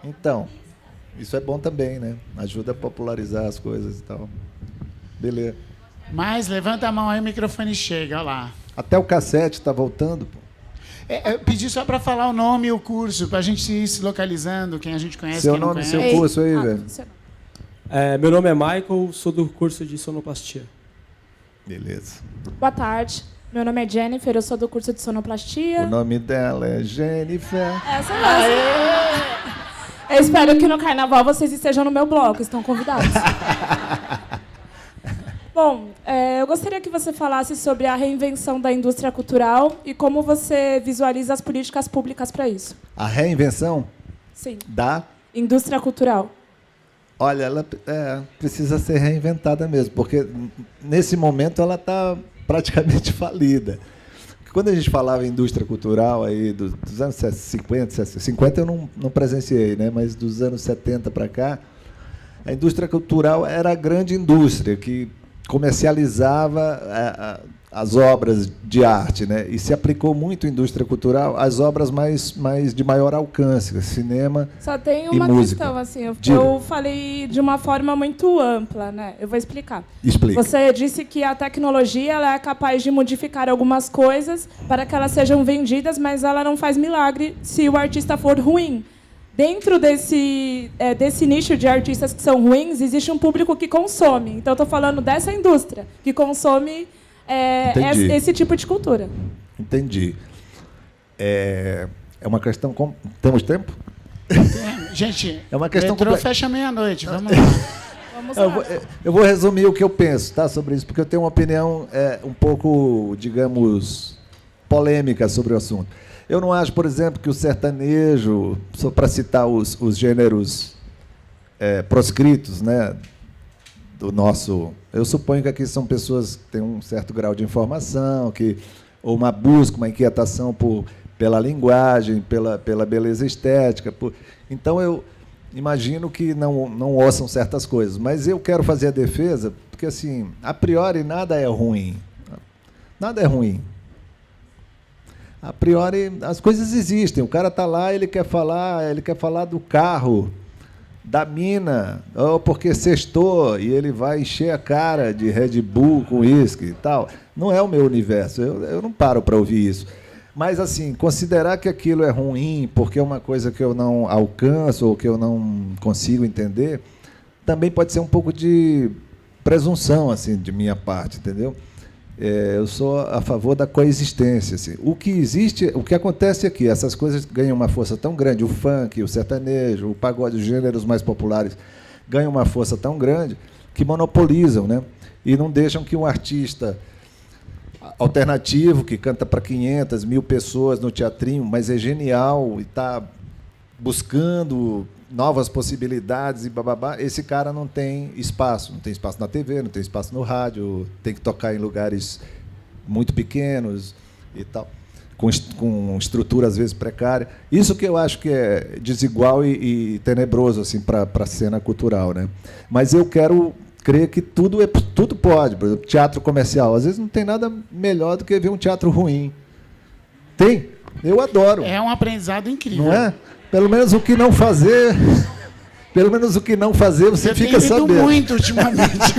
Então, isso é bom também, né? Ajuda a popularizar as coisas e tal. Beleza.
Mas levanta a mão aí, o microfone chega, olha lá.
Até o cassete está voltando, pô.
Eu pedi só para falar o nome e o curso, para a gente ir se localizando, quem a gente conhece,
Seu
quem não
nome e
conhece.
seu curso aí, velho.
Meu nome é Michael, sou do curso de sonoplastia.
Beleza.
Boa tarde. Meu nome é Jennifer, eu sou do curso de sonoplastia.
O nome dela é Jennifer.
Essa mesmo. Eu espero que no carnaval vocês estejam no meu bloco, estão convidados. Bom, eu gostaria que você falasse sobre a reinvenção da indústria cultural e como você visualiza as políticas públicas para isso.
A reinvenção
Sim.
da...
Indústria cultural.
Olha, ela precisa ser reinventada mesmo, porque nesse momento ela está praticamente falida. Quando a gente falava em indústria cultural aí dos anos 50 eu não presenciei, né? Mas dos anos 70 para cá, a indústria cultural era a grande indústria que comercializava as obras de arte, né? E se aplicou muito à indústria cultural às obras mais de maior alcance, cinema
Só tem
e
uma
música.
questão, assim,
Diga.
eu falei de uma forma muito ampla, né? Eu vou explicar.
Explica.
Você disse que a tecnologia ela é capaz de modificar algumas coisas para que elas sejam vendidas, mas ela não faz milagre se o artista for ruim. Dentro desse nicho de artistas que são ruins, existe um público que consome. Então, estou falando dessa indústria, que consome esse tipo de cultura.
Entendi. É uma questão... Temos tempo?
Gente,
É uma questão
metrô
complexa.
fecha meia-noite, vamos lá.
Vamos lá.
Eu vou resumir o que eu penso, tá, sobre isso, porque eu tenho uma opinião um pouco, digamos, polêmica sobre o assunto. Eu não acho, por exemplo, que o sertanejo, só para citar os gêneros proscritos, né, do nosso... Eu suponho que aqui são pessoas que têm um certo grau de informação, ou uma busca, uma inquietação pela linguagem, pela beleza estética. Então, eu imagino que não ouçam certas coisas. Mas eu quero fazer a defesa, porque, assim, a priori, nada é ruim. Nada é ruim. A priori, as coisas existem. O cara está lá, ele quer falar do carro, da mina, ou porque sextou e ele vai encher a cara de Red Bull com uísque e tal. Não é o meu universo. Eu não paro para ouvir isso. Mas, assim, considerar que aquilo é ruim porque é uma coisa que eu não alcanço ou que eu não consigo entender, também pode ser um pouco de presunção, assim, de minha parte, entendeu? Eu sou a favor da coexistência. Assim. O que existe, o que acontece aqui, essas coisas ganham uma força tão grande, o funk, o sertanejo, o pagode, os gêneros mais populares, ganham uma força tão grande que monopolizam, né? E não deixam que um artista alternativo, que canta para 500, 1000 pessoas no teatrinho, mas é genial e está buscando novas possibilidades e bababá, esse cara não tem espaço na TV, não tem espaço no rádio, tem que tocar em lugares muito pequenos e tal, com estrutura às vezes precária. Isso que eu acho que é desigual e tenebroso assim para a cena cultural, né? Mas eu quero crer que tudo pode, por exemplo, teatro comercial, às vezes não tem nada melhor do que ver um teatro ruim. Tem? Eu adoro.
É um aprendizado incrível.
Não é? Pelo menos o que não fazer, você fica sabendo. Eu tenho lido
muito ultimamente.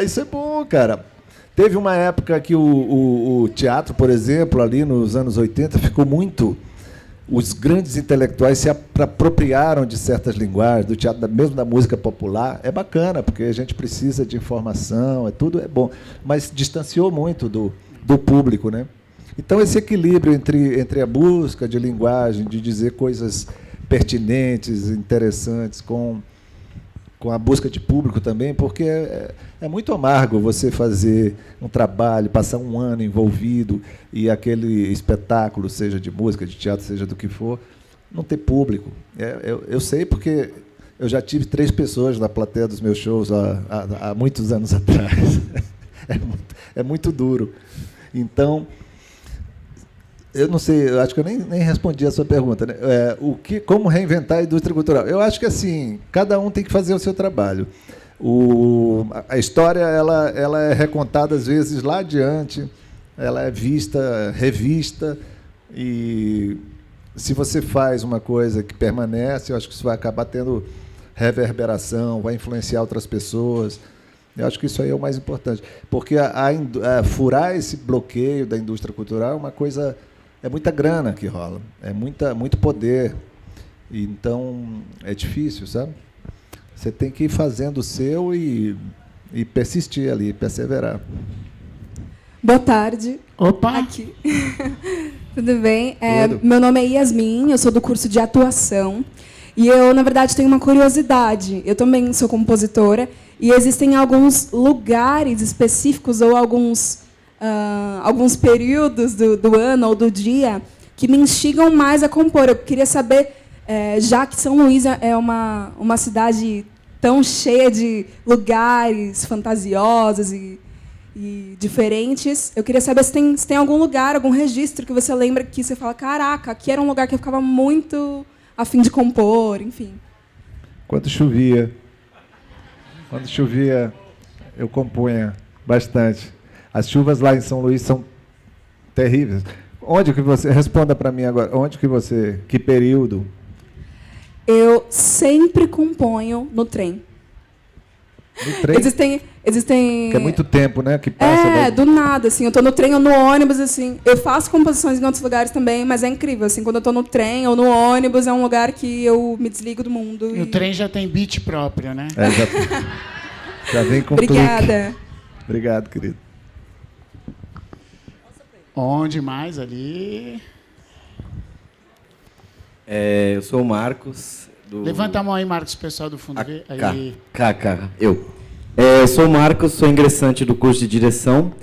Isso é bom, cara. Teve uma época que o teatro, por exemplo, ali nos anos 80, ficou muito... Os grandes intelectuais se apropriaram de certas linguagens, do teatro, mesmo da música popular. É bacana, porque a gente precisa de informação, tudo é bom. Mas distanciou muito do público, né? Então, esse equilíbrio entre a busca de linguagem, de dizer coisas pertinentes, interessantes, com a busca de público também, porque é muito amargo você fazer um trabalho, passar um ano envolvido e aquele espetáculo, seja de música, de teatro, seja do que for, não ter público. Eu sei porque eu já tive 3 pessoas na plateia dos meus shows há muitos anos atrás. É muito duro. Então... Eu não sei, eu acho que eu nem respondi a sua pergunta, né? Como reinventar a indústria cultural? Eu acho que assim, cada um tem que fazer o seu trabalho. A história ela é recontada às vezes lá adiante, ela é vista, revista, e se você faz uma coisa que permanece, eu acho que isso vai acabar tendo reverberação, vai influenciar outras pessoas. Eu acho que isso aí é o mais importante, porque furar esse bloqueio da indústria cultural é uma coisa... É muita grana que rola, muito poder. Então, é difícil, sabe? Você tem que ir fazendo o seu e persistir ali, perseverar.
Boa tarde.
Opa!
Aqui. Tudo bem?
Tudo.
Meu nome é Yasmin, eu sou do curso de atuação. E eu, na verdade, tenho uma curiosidade. Eu também sou compositora. E existem alguns lugares específicos ou alguns períodos do ano ou do dia que me instigam mais a compor. Eu queria saber, já que São Luís é uma cidade tão cheia de lugares fantasiosos e diferentes, eu queria saber se tem algum lugar, algum registro que você lembra que você fala, caraca, aqui era um lugar que eu ficava muito a fim de compor, enfim.
Quando chovia, eu compunha Bastante. As chuvas lá em São Luís são terríveis. Onde que você... Responda para mim agora. Onde que você... Que período?
Eu sempre componho no trem.
No trem?
Existem...
Que é muito tempo, né? Que passa...
do nada, assim. Eu tô no trem ou no ônibus, assim. Eu faço composições em outros lugares também, mas é incrível, assim. Quando eu tô no trem ou no ônibus, é um lugar que eu me desligo do mundo.
E o trem já tem beat próprio, né?
Já vem com
Obrigada.
clique. Obrigado, querido.
Onde mais ali?
Eu sou o Marcos.
Levanta a mão aí, Marcos, pessoal do fundo. Aí.
Eu sou o Marcos, sou ingressante do curso de direção.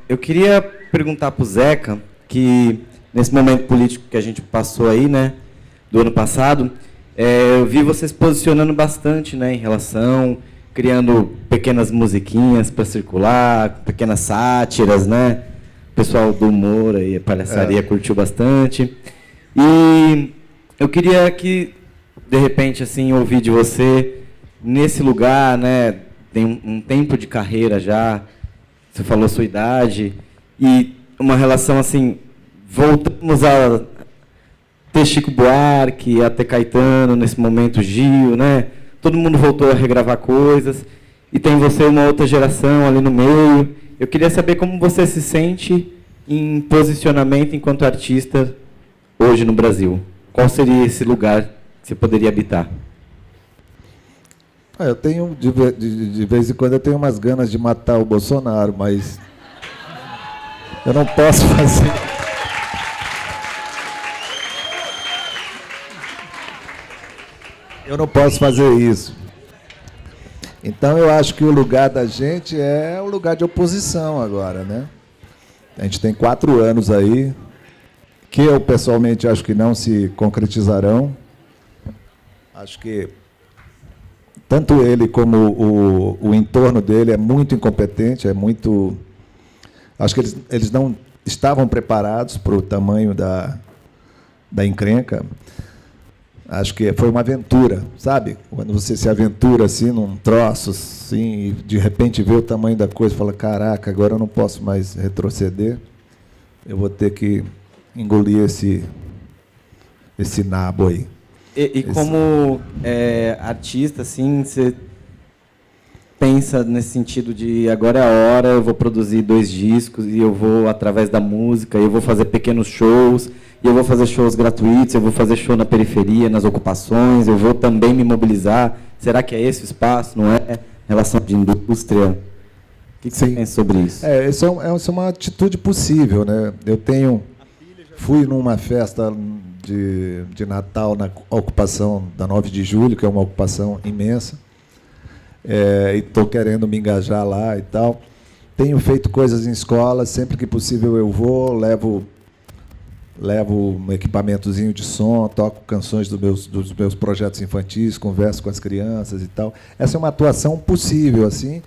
Eu queria perguntar para o Zeca, que nesse momento político que a gente passou aí, né, do ano passado, eu vi você se posicionando bastante, né, em relação, criando pequenas musiquinhas para circular, pequenas sátiras, né? O pessoal do humor e a palhaçaria curtiu bastante. E eu queria que, de repente, assim, ouvir de você, nesse lugar, né, tem um tempo de carreira já, você falou sua idade, e uma relação, assim, voltamos a ter Chico Buarque, a ter Caetano, nesse momento Gil, né? Todo mundo voltou a regravar coisas, e tem você uma outra geração ali no meio. Eu queria saber como você se sente em posicionamento enquanto artista hoje no Brasil. Qual seria esse lugar que você poderia habitar?
Eu tenho, de vez em quando, eu tenho umas ganas de matar o Bolsonaro, mas eu não posso fazer. Eu não posso fazer isso. Então, eu acho que o lugar da gente é o lugar de oposição agora, né? A gente tem 4 anos aí, que eu, pessoalmente, acho que não se concretizarão. Acho que tanto ele como o entorno dele é muito incompetente, é muito... Acho que eles não estavam preparados para o tamanho da encrenca. Acho que foi uma aventura, sabe? Quando você se aventura assim num troço, assim, e de repente vê o tamanho da coisa e fala, caraca, agora eu não posso mais retroceder, eu vou ter que engolir esse nabo aí.
Como artista, assim, você pensa nesse sentido de agora é a hora, eu vou produzir 2 discos e eu vou, através da música, eu vou fazer pequenos shows, e eu vou fazer shows gratuitos, eu vou fazer show na periferia, nas ocupações, eu vou também me mobilizar. Será que é esse o espaço, não é? Relação de indústria. O que você pensa sobre isso?
Isso é uma atitude possível, né? Fui numa festa de Natal na ocupação da 9 de julho, que é uma ocupação imensa, e estou querendo me engajar lá e tal. Tenho feito coisas em escola, sempre que possível eu vou, levo um equipamentozinho de som, toco canções dos meus projetos infantis, converso com as crianças e tal. Essa é uma atuação possível, assim.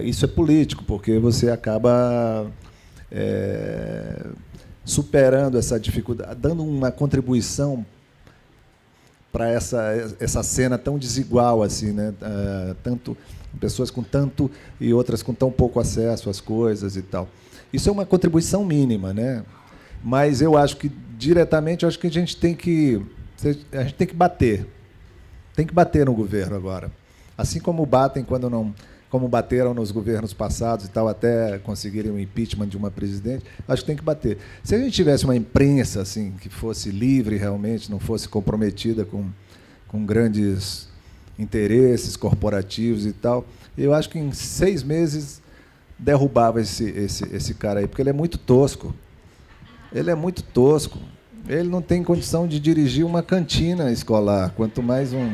Isso é político, porque você acaba superando essa dificuldade, dando uma contribuição para essa cena tão desigual, assim, né? Tanto pessoas com tanto e outras com tão pouco acesso às coisas e tal. Isso é uma contribuição mínima, né? Mas eu acho que, diretamente, eu acho que a gente tem que bater. Tem que bater no governo agora. Assim como batem como bateram nos governos passados e tal, até conseguirem o impeachment de uma presidente, acho que tem que bater. Se a gente tivesse uma imprensa assim, que fosse livre realmente, não fosse comprometida com grandes interesses corporativos e tal, eu acho que em 6 meses derrubava esse cara aí, porque ele é muito tosco. Ele é muito tosco. Ele não tem condição de dirigir uma cantina escolar, quanto mais um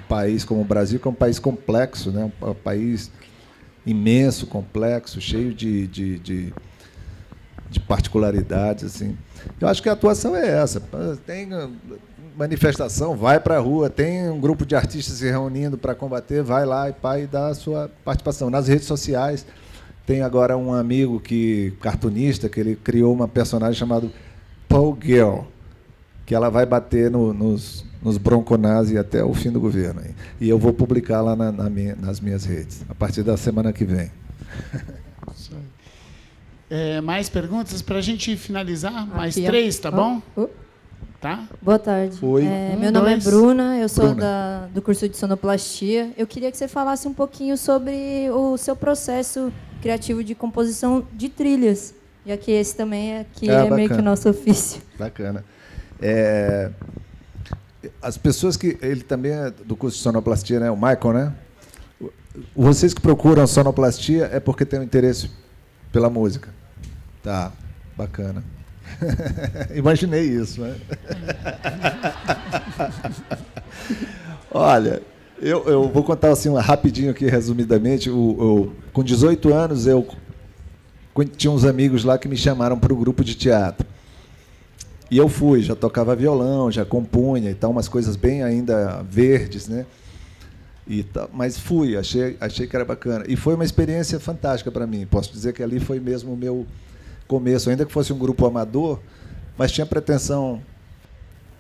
país como o Brasil, que é um país complexo, né? Um país imenso, complexo, cheio de particularidades. Assim. Eu acho que a atuação é essa. Tem manifestação, vai para a rua, tem um grupo de artistas se reunindo para combater, vai lá e dá a sua participação. Nas redes sociais, tem agora um amigo cartunista, que ele criou uma personagem chamada Paul Girl, que ela vai bater nos nos bronconase até o fim do governo. E eu vou publicar lá nas minhas redes, a partir da semana que vem.
Mais perguntas para a gente finalizar? Mais 3, tá bom? Tá?
Boa tarde.
Oi.
Meu nome é Bruna, eu sou
Bruna.
do curso de sonoplastia. Eu queria que você falasse um pouquinho sobre o seu processo criativo de composição de trilhas, já que esse também é meio que o nosso ofício.
Bacana. As pessoas que... Ele também é do curso de sonoplastia, né? O Michael, né? Vocês que procuram sonoplastia é porque têm um interesse pela música. Tá, bacana. Imaginei isso, né? Olha, eu vou contar assim rapidinho aqui, resumidamente. Com 18 anos, eu tinha uns amigos lá que me chamaram para o grupo de teatro. E eu fui, já tocava violão, já compunha e tal, umas coisas bem ainda verdes, né? Mas fui, achei que era bacana. E foi uma experiência fantástica para mim. Posso dizer que ali foi mesmo o meu começo, ainda que fosse um grupo amador, mas tinha pretensão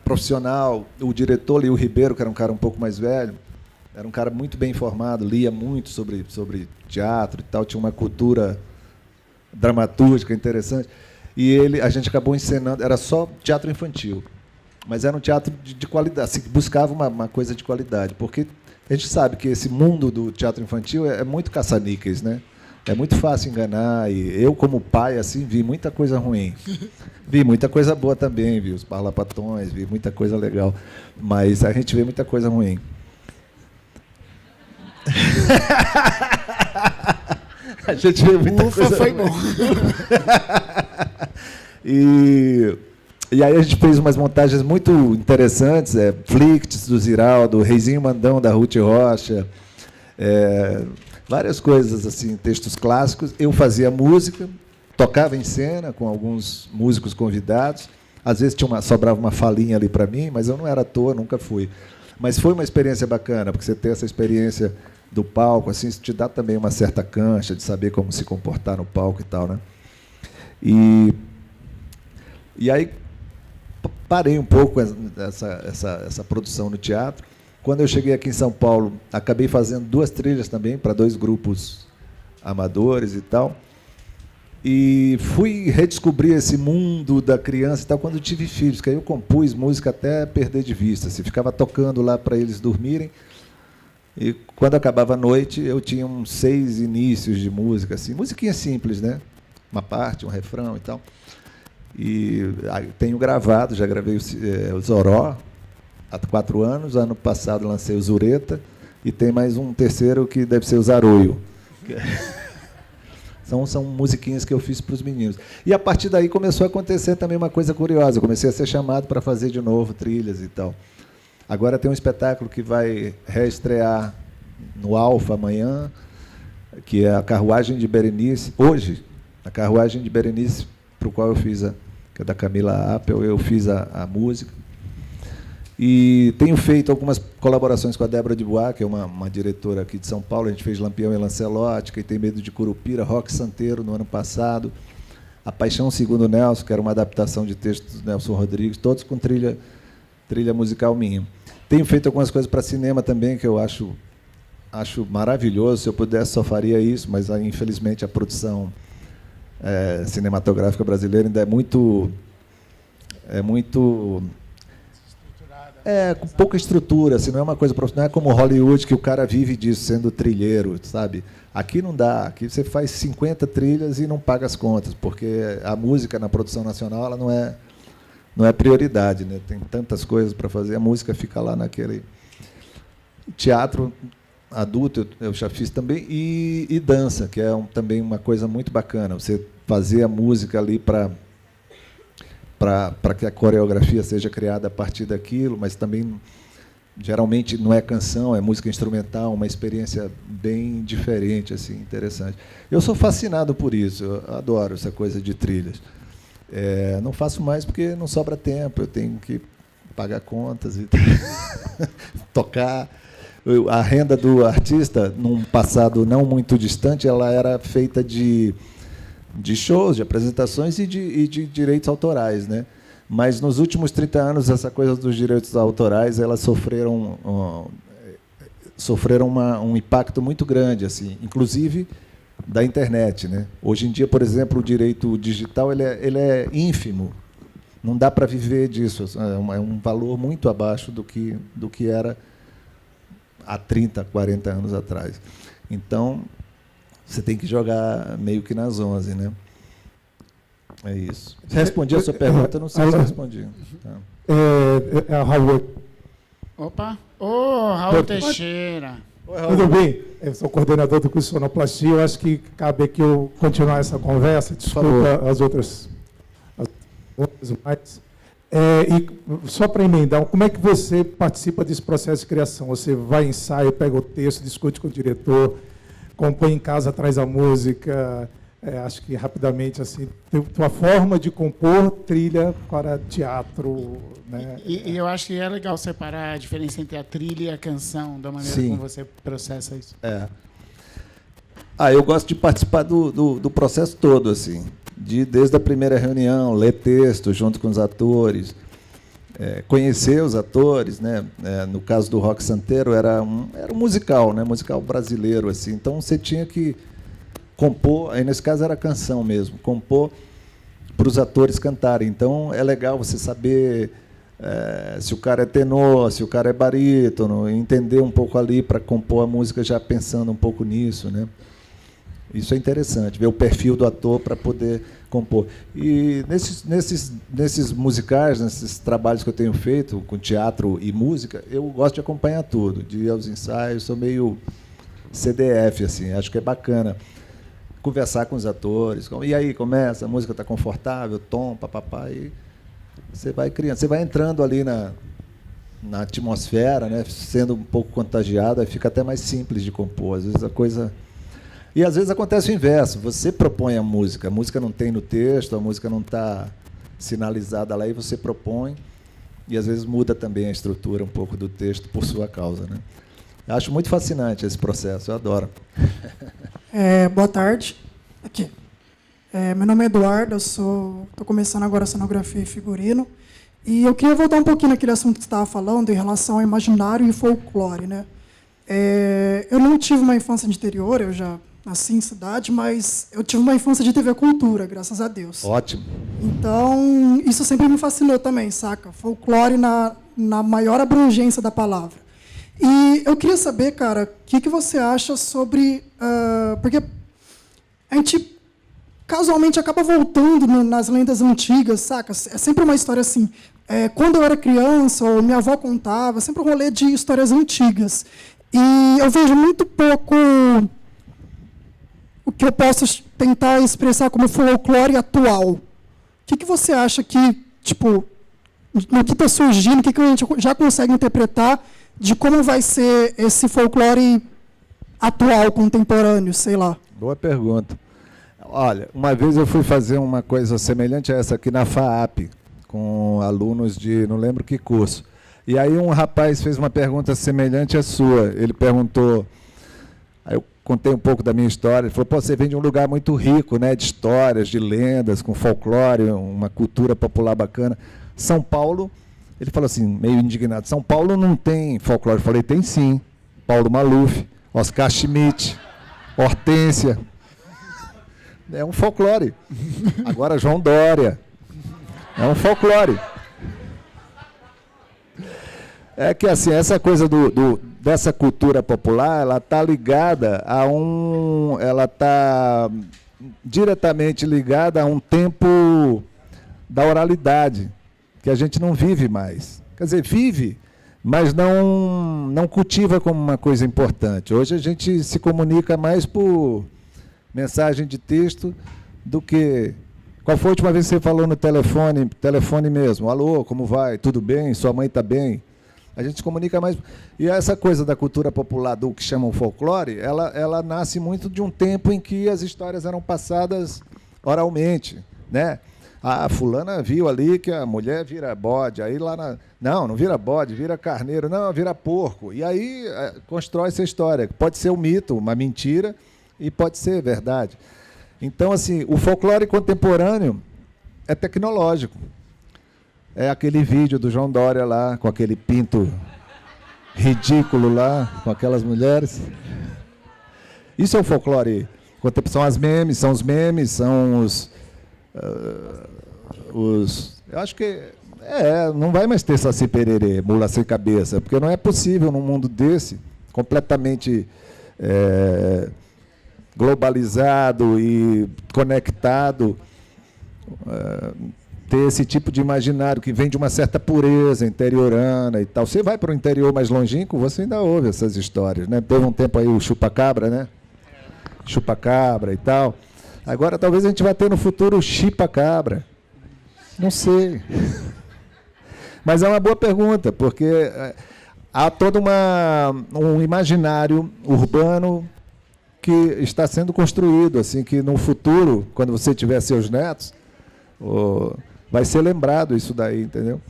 profissional. O diretor, Lio Ribeiro, que era um cara um pouco mais velho, era um cara muito bem informado, lia muito sobre teatro e tal, tinha uma cultura dramatúrgica interessante. E a gente acabou encenando, era só teatro infantil, mas era um teatro de qualidade, assim, buscava uma coisa de qualidade, porque a gente sabe que esse mundo do teatro infantil é muito caça-níqueis, né? É muito fácil enganar, e eu, como pai, assim, vi muita coisa ruim. Vi muita coisa boa também, vi os parlapatões, vi muita coisa legal, mas a gente vê muita coisa ruim. A gente vê muita coisa
foi
ruim.
bom.
E aí a gente fez umas montagens muito interessantes, Flicts, do Ziraldo, Reizinho Mandão, da Ruth Rocha, várias coisas, assim, textos clássicos. Eu fazia música, tocava em cena com alguns músicos convidados. Às vezes sobrava uma falinha ali para mim, mas eu não era ator, nunca fui. Mas foi uma experiência bacana, porque você ter essa experiência do palco, assim, isso te dá também uma certa cancha de saber como se comportar no palco e tal, né? E aí parei um pouco essa produção no teatro. Quando eu cheguei aqui em São Paulo, acabei fazendo 2 trilhas também para 2 grupos amadores e tal. E fui redescobrir esse mundo da criança e tal quando eu tive filhos, que aí eu compus música até perder de vista. Assim, ficava tocando lá para eles dormirem. E quando acabava a noite, eu tinha uns 6 inícios de música, assim, musiquinha simples, né? Uma parte, um refrão e tal. E tenho gravado, já gravei o Zoró há 4 anos. Ano passado lancei o Zureta e tem mais um terceiro que deve ser o Zaroio. São musiquinhas que eu fiz para os meninos. E a partir daí começou a acontecer também uma coisa curiosa. Eu comecei a ser chamado para fazer de novo trilhas e tal. Agora tem um espetáculo que vai reestrear no Alfa amanhã, que é a Carruagem de Berenice. Hoje, a Carruagem de Berenice, para o qual eu fiz, que é da Camila Appel, eu fiz a música. E tenho feito algumas colaborações com a Débora de Bois, que é uma diretora aqui de São Paulo. A gente fez Lampião e Lancelotti, Quem Tem Medo de Curupira, Rock Santeiro no ano passado, A Paixão Segundo Nelson, que era uma adaptação de textos do Nelson Rodrigues, todos com trilha musical minha. Tenho feito algumas coisas para cinema também, que eu acho maravilhoso. Se eu pudesse, só faria isso, mas infelizmente a produção cinematográfica brasileira ainda é muito com pouca estrutura, assim, não é uma coisa profissional, não é como Hollywood, que o cara vive disso, sendo trilheiro, sabe? Aqui não dá, aqui você faz 50 trilhas e não paga as contas, porque a música na produção nacional ela não é prioridade, né? Tem tantas coisas para fazer, a música fica lá naquele... Teatro adulto eu já fiz também, e dança, que é também uma coisa muito bacana, você fazer a música ali para que a coreografia seja criada a partir daquilo, mas também, geralmente, não é canção, é música instrumental, uma experiência bem diferente, assim, interessante. Eu sou fascinado por isso, eu adoro essa coisa de trilhas. Não faço mais porque não sobra tempo, eu tenho que pagar contas e tocar. A renda do artista, num passado não muito distante, ela era feita de shows, de apresentações e de direitos autorais, né? Mas nos últimos 30 anos, essa coisa dos direitos autorais, elas sofreram um impacto muito grande, assim, inclusive da internet, né? Hoje em dia, por exemplo, o direito digital ele é ínfimo. Não dá para viver disso. É um valor muito abaixo do que era há 30, 40 anos atrás. Então, você tem que jogar meio que nas 11, né? É isso. Respondi a sua pergunta, não sei se respondi.
Tá. Raul.
Opa! Raul Teixeira.
Oi, Raul. Tudo bem? Eu sou coordenador do curso de Sonoplastia. Eu acho que cabe aqui eu continuar essa conversa. Desculpa as outras mais. E só para emendar, como é que você participa desse processo de criação? Você vai em ensaio, pega o texto, discute com o diretor, compõe em casa, traz a música. Acho que rapidamente assim, tua forma de compor trilha para teatro, né?
E eu acho que é legal separar a diferença entre a trilha e a canção, da maneira como você processa isso.
Eu gosto de participar do processo todo, assim, desde a primeira reunião, ler texto junto com os atores, conhecer os atores, né? No caso do Rock Santeiro era um musical, né? Musical brasileiro, assim. Então você tinha que compor, aí nesse caso era canção mesmo, compor para os atores cantarem. Então é legal você saber se o cara é tenor, se o cara é barítono, entender um pouco ali para compor a música já pensando um pouco nisso, né? Isso é interessante, ver o perfil do ator para poder compor. E nesses musicais, nesses trabalhos que eu tenho feito com teatro e música, eu gosto de acompanhar tudo, de ir aos ensaios, sou meio CDF, assim, acho que é bacana conversar com os atores, e aí, começa, a música está confortável, tom, papapá, e você vai criando, você vai entrando ali na atmosfera, né, sendo um pouco contagiado, aí fica até mais simples de compor, às vezes a coisa... E às vezes acontece o inverso, você propõe a música não tem no texto, a música não está sinalizada lá, e você propõe, e às vezes muda também a estrutura um pouco do texto por sua causa, né? Eu acho muito fascinante esse processo, eu adoro.
Boa tarde. Aqui. Meu nome é Eduardo, estou começando agora a cenografia e figurino. E eu queria voltar um pouquinho naquele assunto que você estava falando, em relação ao imaginário e folclore, né? Eu não tive uma infância de interior, eu já nasci em cidade, mas eu tive uma infância de TV Cultura, graças a Deus.
Ótimo.
Então, isso sempre me fascinou também, saca? Folclore na maior abrangência da palavra. E eu queria saber, cara, o que você acha sobre... porque a gente casualmente acaba voltando nas lendas antigas, saca? É sempre uma história assim. Quando eu era criança, ou minha avó contava, sempre um rolê de histórias antigas. E eu vejo muito pouco o que eu posso tentar expressar como folclore atual. O que você acha que, tipo, no que está surgindo, o que a gente já consegue interpretar de como vai ser esse folclore atual, contemporâneo, sei lá?
Boa pergunta. Olha, uma vez eu fui fazer uma coisa semelhante a essa aqui na FAAP, com alunos de não lembro que curso. E aí um rapaz fez uma pergunta semelhante à sua. Ele perguntou, aí eu contei um pouco da minha história, ele falou, pô, você vem de um lugar muito rico, né, de histórias, de lendas, com folclore, uma cultura popular bacana. São Paulo... Ele falou assim, meio indignado, São Paulo não tem folclore. Eu falei, tem sim. Paulo Maluf, Oscar Schmidt, Hortência. É um folclore. Agora João Dória. É um folclore. É que assim, essa coisa dessa cultura popular, ela está ligada ela está diretamente ligada a um tempo da oralidade, que a gente não vive mais. Quer dizer, vive, mas não cultiva como uma coisa importante. Hoje a gente se comunica mais por mensagem de texto do que... Qual foi a última vez que você falou no telefone mesmo? Alô, como vai? Tudo bem? Sua mãe está bem? A gente se comunica mais... E essa coisa da cultura popular, do que chamam folclore, ela nasce muito de um tempo em que as histórias eram passadas oralmente, né? A fulana viu ali que a mulher vira bode, aí lá não vira bode, vira carneiro, não, vira porco. E aí constrói essa história. Pode ser um mito, uma mentira, e pode ser verdade. Então, assim, o folclore contemporâneo é tecnológico. é aquele vídeo do João Dória lá, com aquele pinto ridículo lá, com aquelas mulheres. Isso é o folclore. São os memes, são os... Eu acho que não vai mais ter Saci Pererê, mula sem cabeça, porque não é possível num mundo desse, completamente globalizado e conectado, ter esse tipo de imaginário que vem de uma certa pureza interiorana e tal. Você vai para o interior mais longínquo, você ainda ouve essas histórias, né? Teve um tempo aí o chupa-cabra, né? Chupa-cabra e tal. Agora talvez a gente vá ter no futuro o chipa-cabra. Não sei. Mas é uma boa pergunta, porque há todo um imaginário urbano que está sendo construído, assim, que no futuro, quando você tiver seus netos, vai ser lembrado isso daí, entendeu?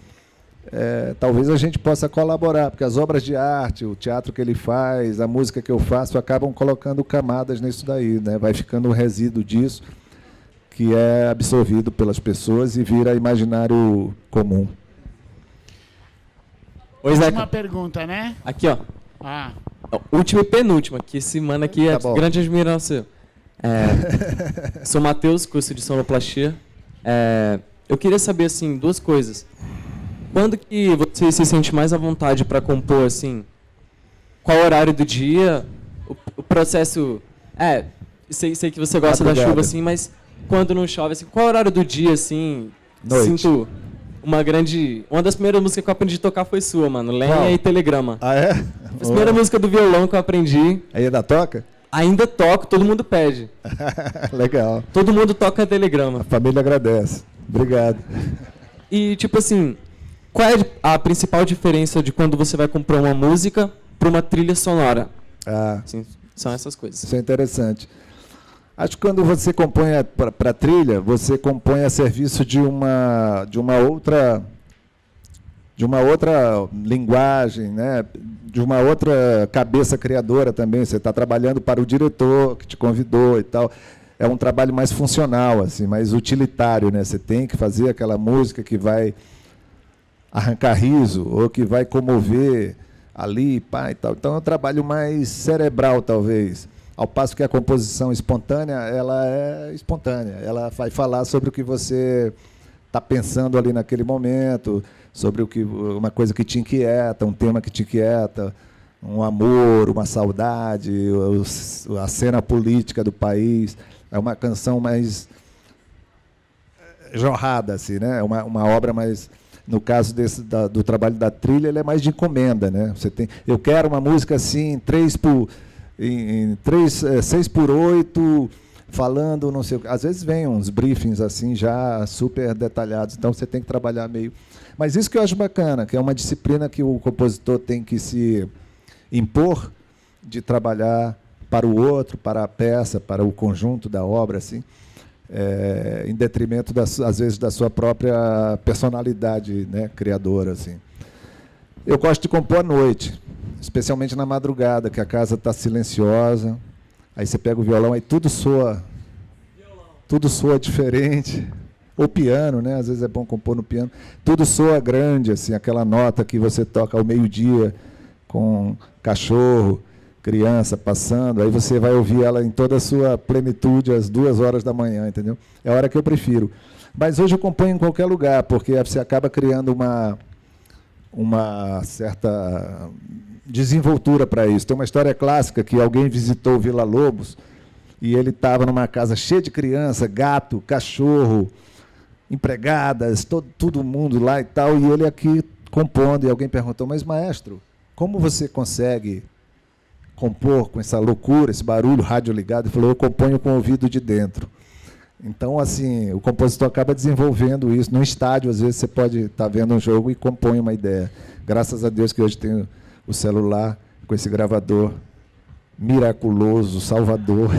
Talvez a gente possa colaborar, porque as obras de arte, o teatro que ele faz, a música que eu faço, acabam colocando camadas nisso daí, né? Vai ficando um resíduo disso, que é absorvido pelas pessoas e vira imaginário comum.
Oi, Zeca. Uma pergunta, né?
Aqui, ó. Última e penúltima, que esse mano aqui é grande admiração seu. Sou Matheus, curso de sonoplastia. Eu queria saber, assim, duas coisas. Quando que você se sente mais à vontade para compor, assim? Qual horário do dia? O processo... sei que você gosta da chuva, assim, mas quando não chove, assim, qual horário do dia, assim?
Noite.
Sinto uma das primeiras músicas que eu aprendi a tocar foi sua, mano. Lenha e Telegrama.
Ah, é?
A primeira música do violão que eu aprendi.
Ainda toca?
Ainda toco, todo mundo pede.
Legal.
Todo mundo toca Telegrama.
A família agradece. Obrigado.
E, tipo assim, qual é a principal diferença de quando você vai comprar uma música para uma trilha sonora? Assim, são essas coisas.
Isso é interessante. Acho que quando você compõe para trilha, você compõe a serviço de uma outra linguagem, né? De uma outra cabeça criadora também. Você está trabalhando para o diretor que te convidou e tal. É um trabalho mais funcional, assim, mais utilitário, né? Você tem que fazer aquela música que vai arrancar riso ou que vai comover ali, pá, e tal. Então é um trabalho mais cerebral, talvez. Ao passo que a composição espontânea, ela é espontânea. Ela vai falar sobre o que você está pensando ali naquele momento, sobre uma coisa que te inquieta, um tema que te inquieta, um amor, uma saudade, a cena política do país. É uma canção mais jorrada, assim, né? Uma obra mais... No caso do trabalho da trilha, ele é mais de encomenda, né? Eu quero uma música assim, 6/8, falando, não sei o que. Às vezes vem uns briefings assim, já super detalhados, então você tem que trabalhar meio... Mas isso que eu acho bacana, que é uma disciplina que o compositor tem que se impor, de trabalhar para o outro, para a peça, para o conjunto da obra, assim, em detrimento, às vezes, da sua própria personalidade, né, criadora, assim. Eu gosto de compor à noite, especialmente na madrugada, que a casa está silenciosa, aí você pega o violão, aí tudo soa diferente. Ou piano, né? Às vezes é bom compor no piano. Tudo soa grande, assim, aquela nota que você toca ao meio-dia com cachorro, criança passando, aí você vai ouvir ela em toda a sua plenitude às 2h da manhã, entendeu? É a hora que eu prefiro. Mas hoje eu componho em qualquer lugar, porque você acaba criando uma certa desenvoltura para isso. Tem uma história clássica que alguém visitou Vila Lobos e ele estava numa casa cheia de criança, gato, cachorro, empregadas, todo mundo lá e tal, e ele aqui compondo, e alguém perguntou, mas maestro, como você consegue compor com essa loucura, esse barulho, rádio ligado? Ele falou, eu componho com o ouvido de dentro. Então, assim, o compositor acaba desenvolvendo isso. No estádio, às vezes, você pode estar vendo um jogo e compõe uma ideia. Graças a Deus que hoje tem o celular com esse gravador miraculoso, Salvador.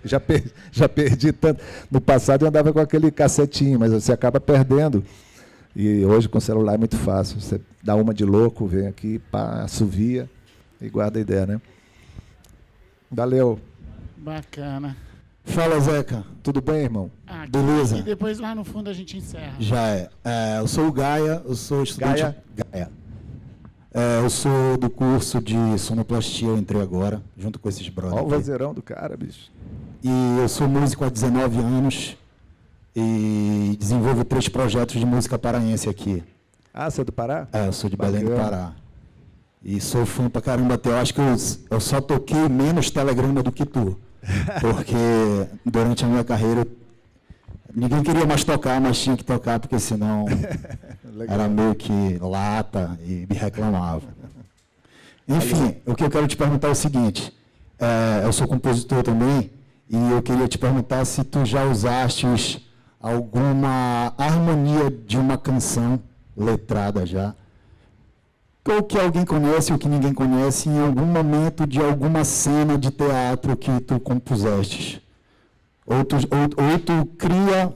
Já perdi tanto. No passado eu andava com aquele cassetinho, mas você acaba perdendo. E hoje com o celular é muito fácil. Você dá uma de louco, vem aqui, pá, assovia e guarda a ideia, né? Valeu.
Bacana.
Fala, Zeca. Tudo bem, irmão?
aqui.
Beleza.
E depois lá no fundo a gente encerra.
Já é. Eu sou o Gaia, eu sou estudante... Gaia. Eu sou do curso de sonoplastia, eu entrei agora, junto com esses brothers.
Olha o vozeirão do cara, bicho.
E eu sou músico há 19 anos e desenvolvo 3 projetos de música paraense aqui.
Ah, você é do Pará?
Eu sou de Belém do Pará. E sou fã pra caramba até. Eu acho que eu só toquei menos telegrama do que tu. Porque durante a minha carreira ninguém queria mais tocar, mas tinha que tocar, porque senão era meio que lata e me reclamava. Enfim, o que eu quero te perguntar é o seguinte. Eu sou compositor também, e eu queria te perguntar se tu já usaste alguma harmonia de uma canção letrada já, ou que alguém conhece ou que ninguém conhece, em algum momento de alguma cena de teatro que tu compuseste. Ou tu cria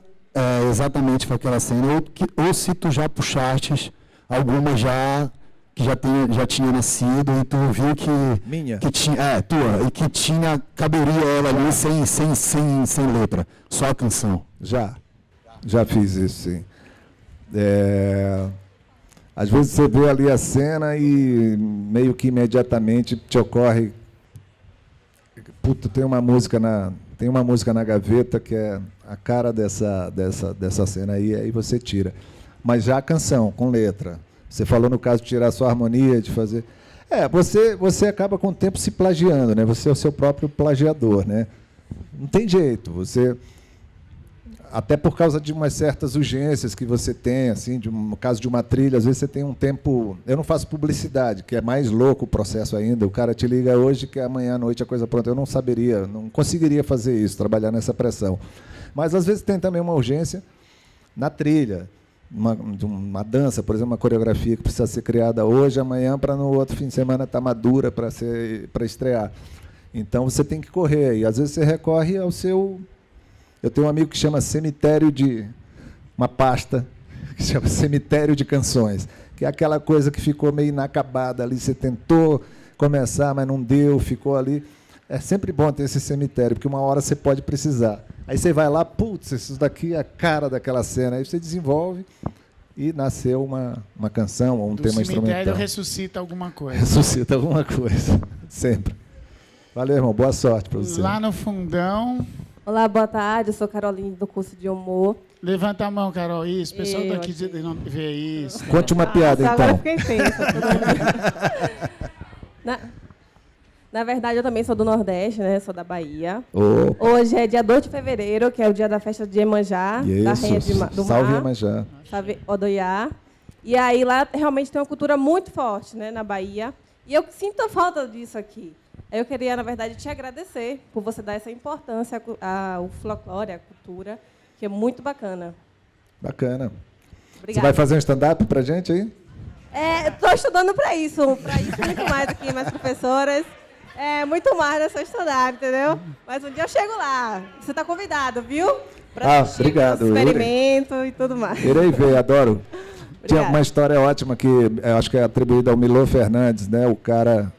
exatamente para aquela cena, ou se tu já puxaste alguma que já tinha nascido e tu viu que...
Minha?
Que tinha, tua, e que caberia ela ali sem letra, só a canção.
Já fiz isso, sim. Às vezes você vê ali a cena e meio que imediatamente te ocorre... Puta, tem uma música na gaveta que é a cara dessa cena aí você tira. Mas já a canção, com letra. Você falou no caso de tirar a sua harmonia, de fazer... você acaba com o tempo se plagiando, né? Você é o seu próprio plagiador, né? Não tem jeito, você... Até por causa de umas certas urgências que você tem, assim, no caso de uma trilha, às vezes você tem um tempo... Eu não faço publicidade, que é mais louco o processo ainda. O cara te liga hoje que amanhã à noite a coisa pronta. Eu não conseguiria fazer isso, trabalhar nessa pressão. Mas às vezes tem também uma urgência na trilha. Uma dança, por exemplo, uma coreografia que precisa ser criada hoje, amanhã, para no outro fim de semana estar madura para estrear. Então você tem que correr. E às vezes você recorre ao seu... Eu tenho um amigo que chama Cemitério uma pasta que chama Cemitério de Canções, que é aquela coisa que ficou meio inacabada ali, você tentou começar, mas não deu, ficou ali. É sempre bom ter esse cemitério, porque uma hora você pode precisar. Aí você vai lá, putz, isso daqui é a cara daquela cena, aí você desenvolve e nasceu uma canção ou um tema instrumental. O cemitério
ressuscita alguma coisa.
Ressuscita alguma coisa, sempre. Valeu, irmão, boa sorte para você.
Lá no fundão...
Olá, boa tarde. Eu sou Caroline, do curso de humor.
Levanta a mão, Carol. Isso, o pessoal daqui não vê isso.
Conte uma piada, então.
Agora eu fiquei tensa. Na verdade, eu também sou do Nordeste, né? Sou da Bahia. Hoje é dia 2 de fevereiro, que é o dia da festa de Iemanjá, da Rainha do Mar.
Salve Iemanjá.
Salve Odoiá. E aí lá realmente tem uma cultura muito forte, né, na Bahia. E eu sinto a falta disso aqui. Eu queria, na verdade, te agradecer por você dar essa importância ao folclore, à cultura, que é muito bacana.
Bacana.
Obrigada.
Você vai fazer um stand-up pra gente aí?
Estou estudando para isso muito mais aqui, mais professoras. Muito mais nessa stand-up, entendeu? Mas um dia eu chego lá. Você está convidado, viu? Pra
obrigado.
Experimento e tudo mais.
Irei ver, adoro. Tinha uma história ótima que eu acho que é atribuída ao Milô Fernandes, né? O cara...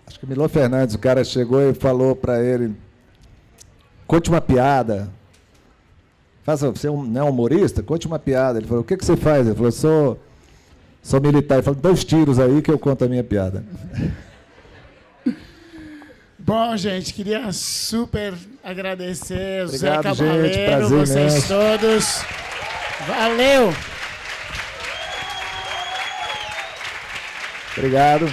Acho que o Milô Fernandes, o cara chegou e falou para ele, conte uma piada. Você não é humorista? Conte uma piada. Ele falou, o que você faz? Ele falou, sou militar. Ele falou, 2 tiros aí que eu conto a minha piada.
Bom, gente, queria super agradecer o Zé
Obrigado,
Cabaleiro,
gente, prazer
vocês
imenso.
todos. Valeu!
Obrigado.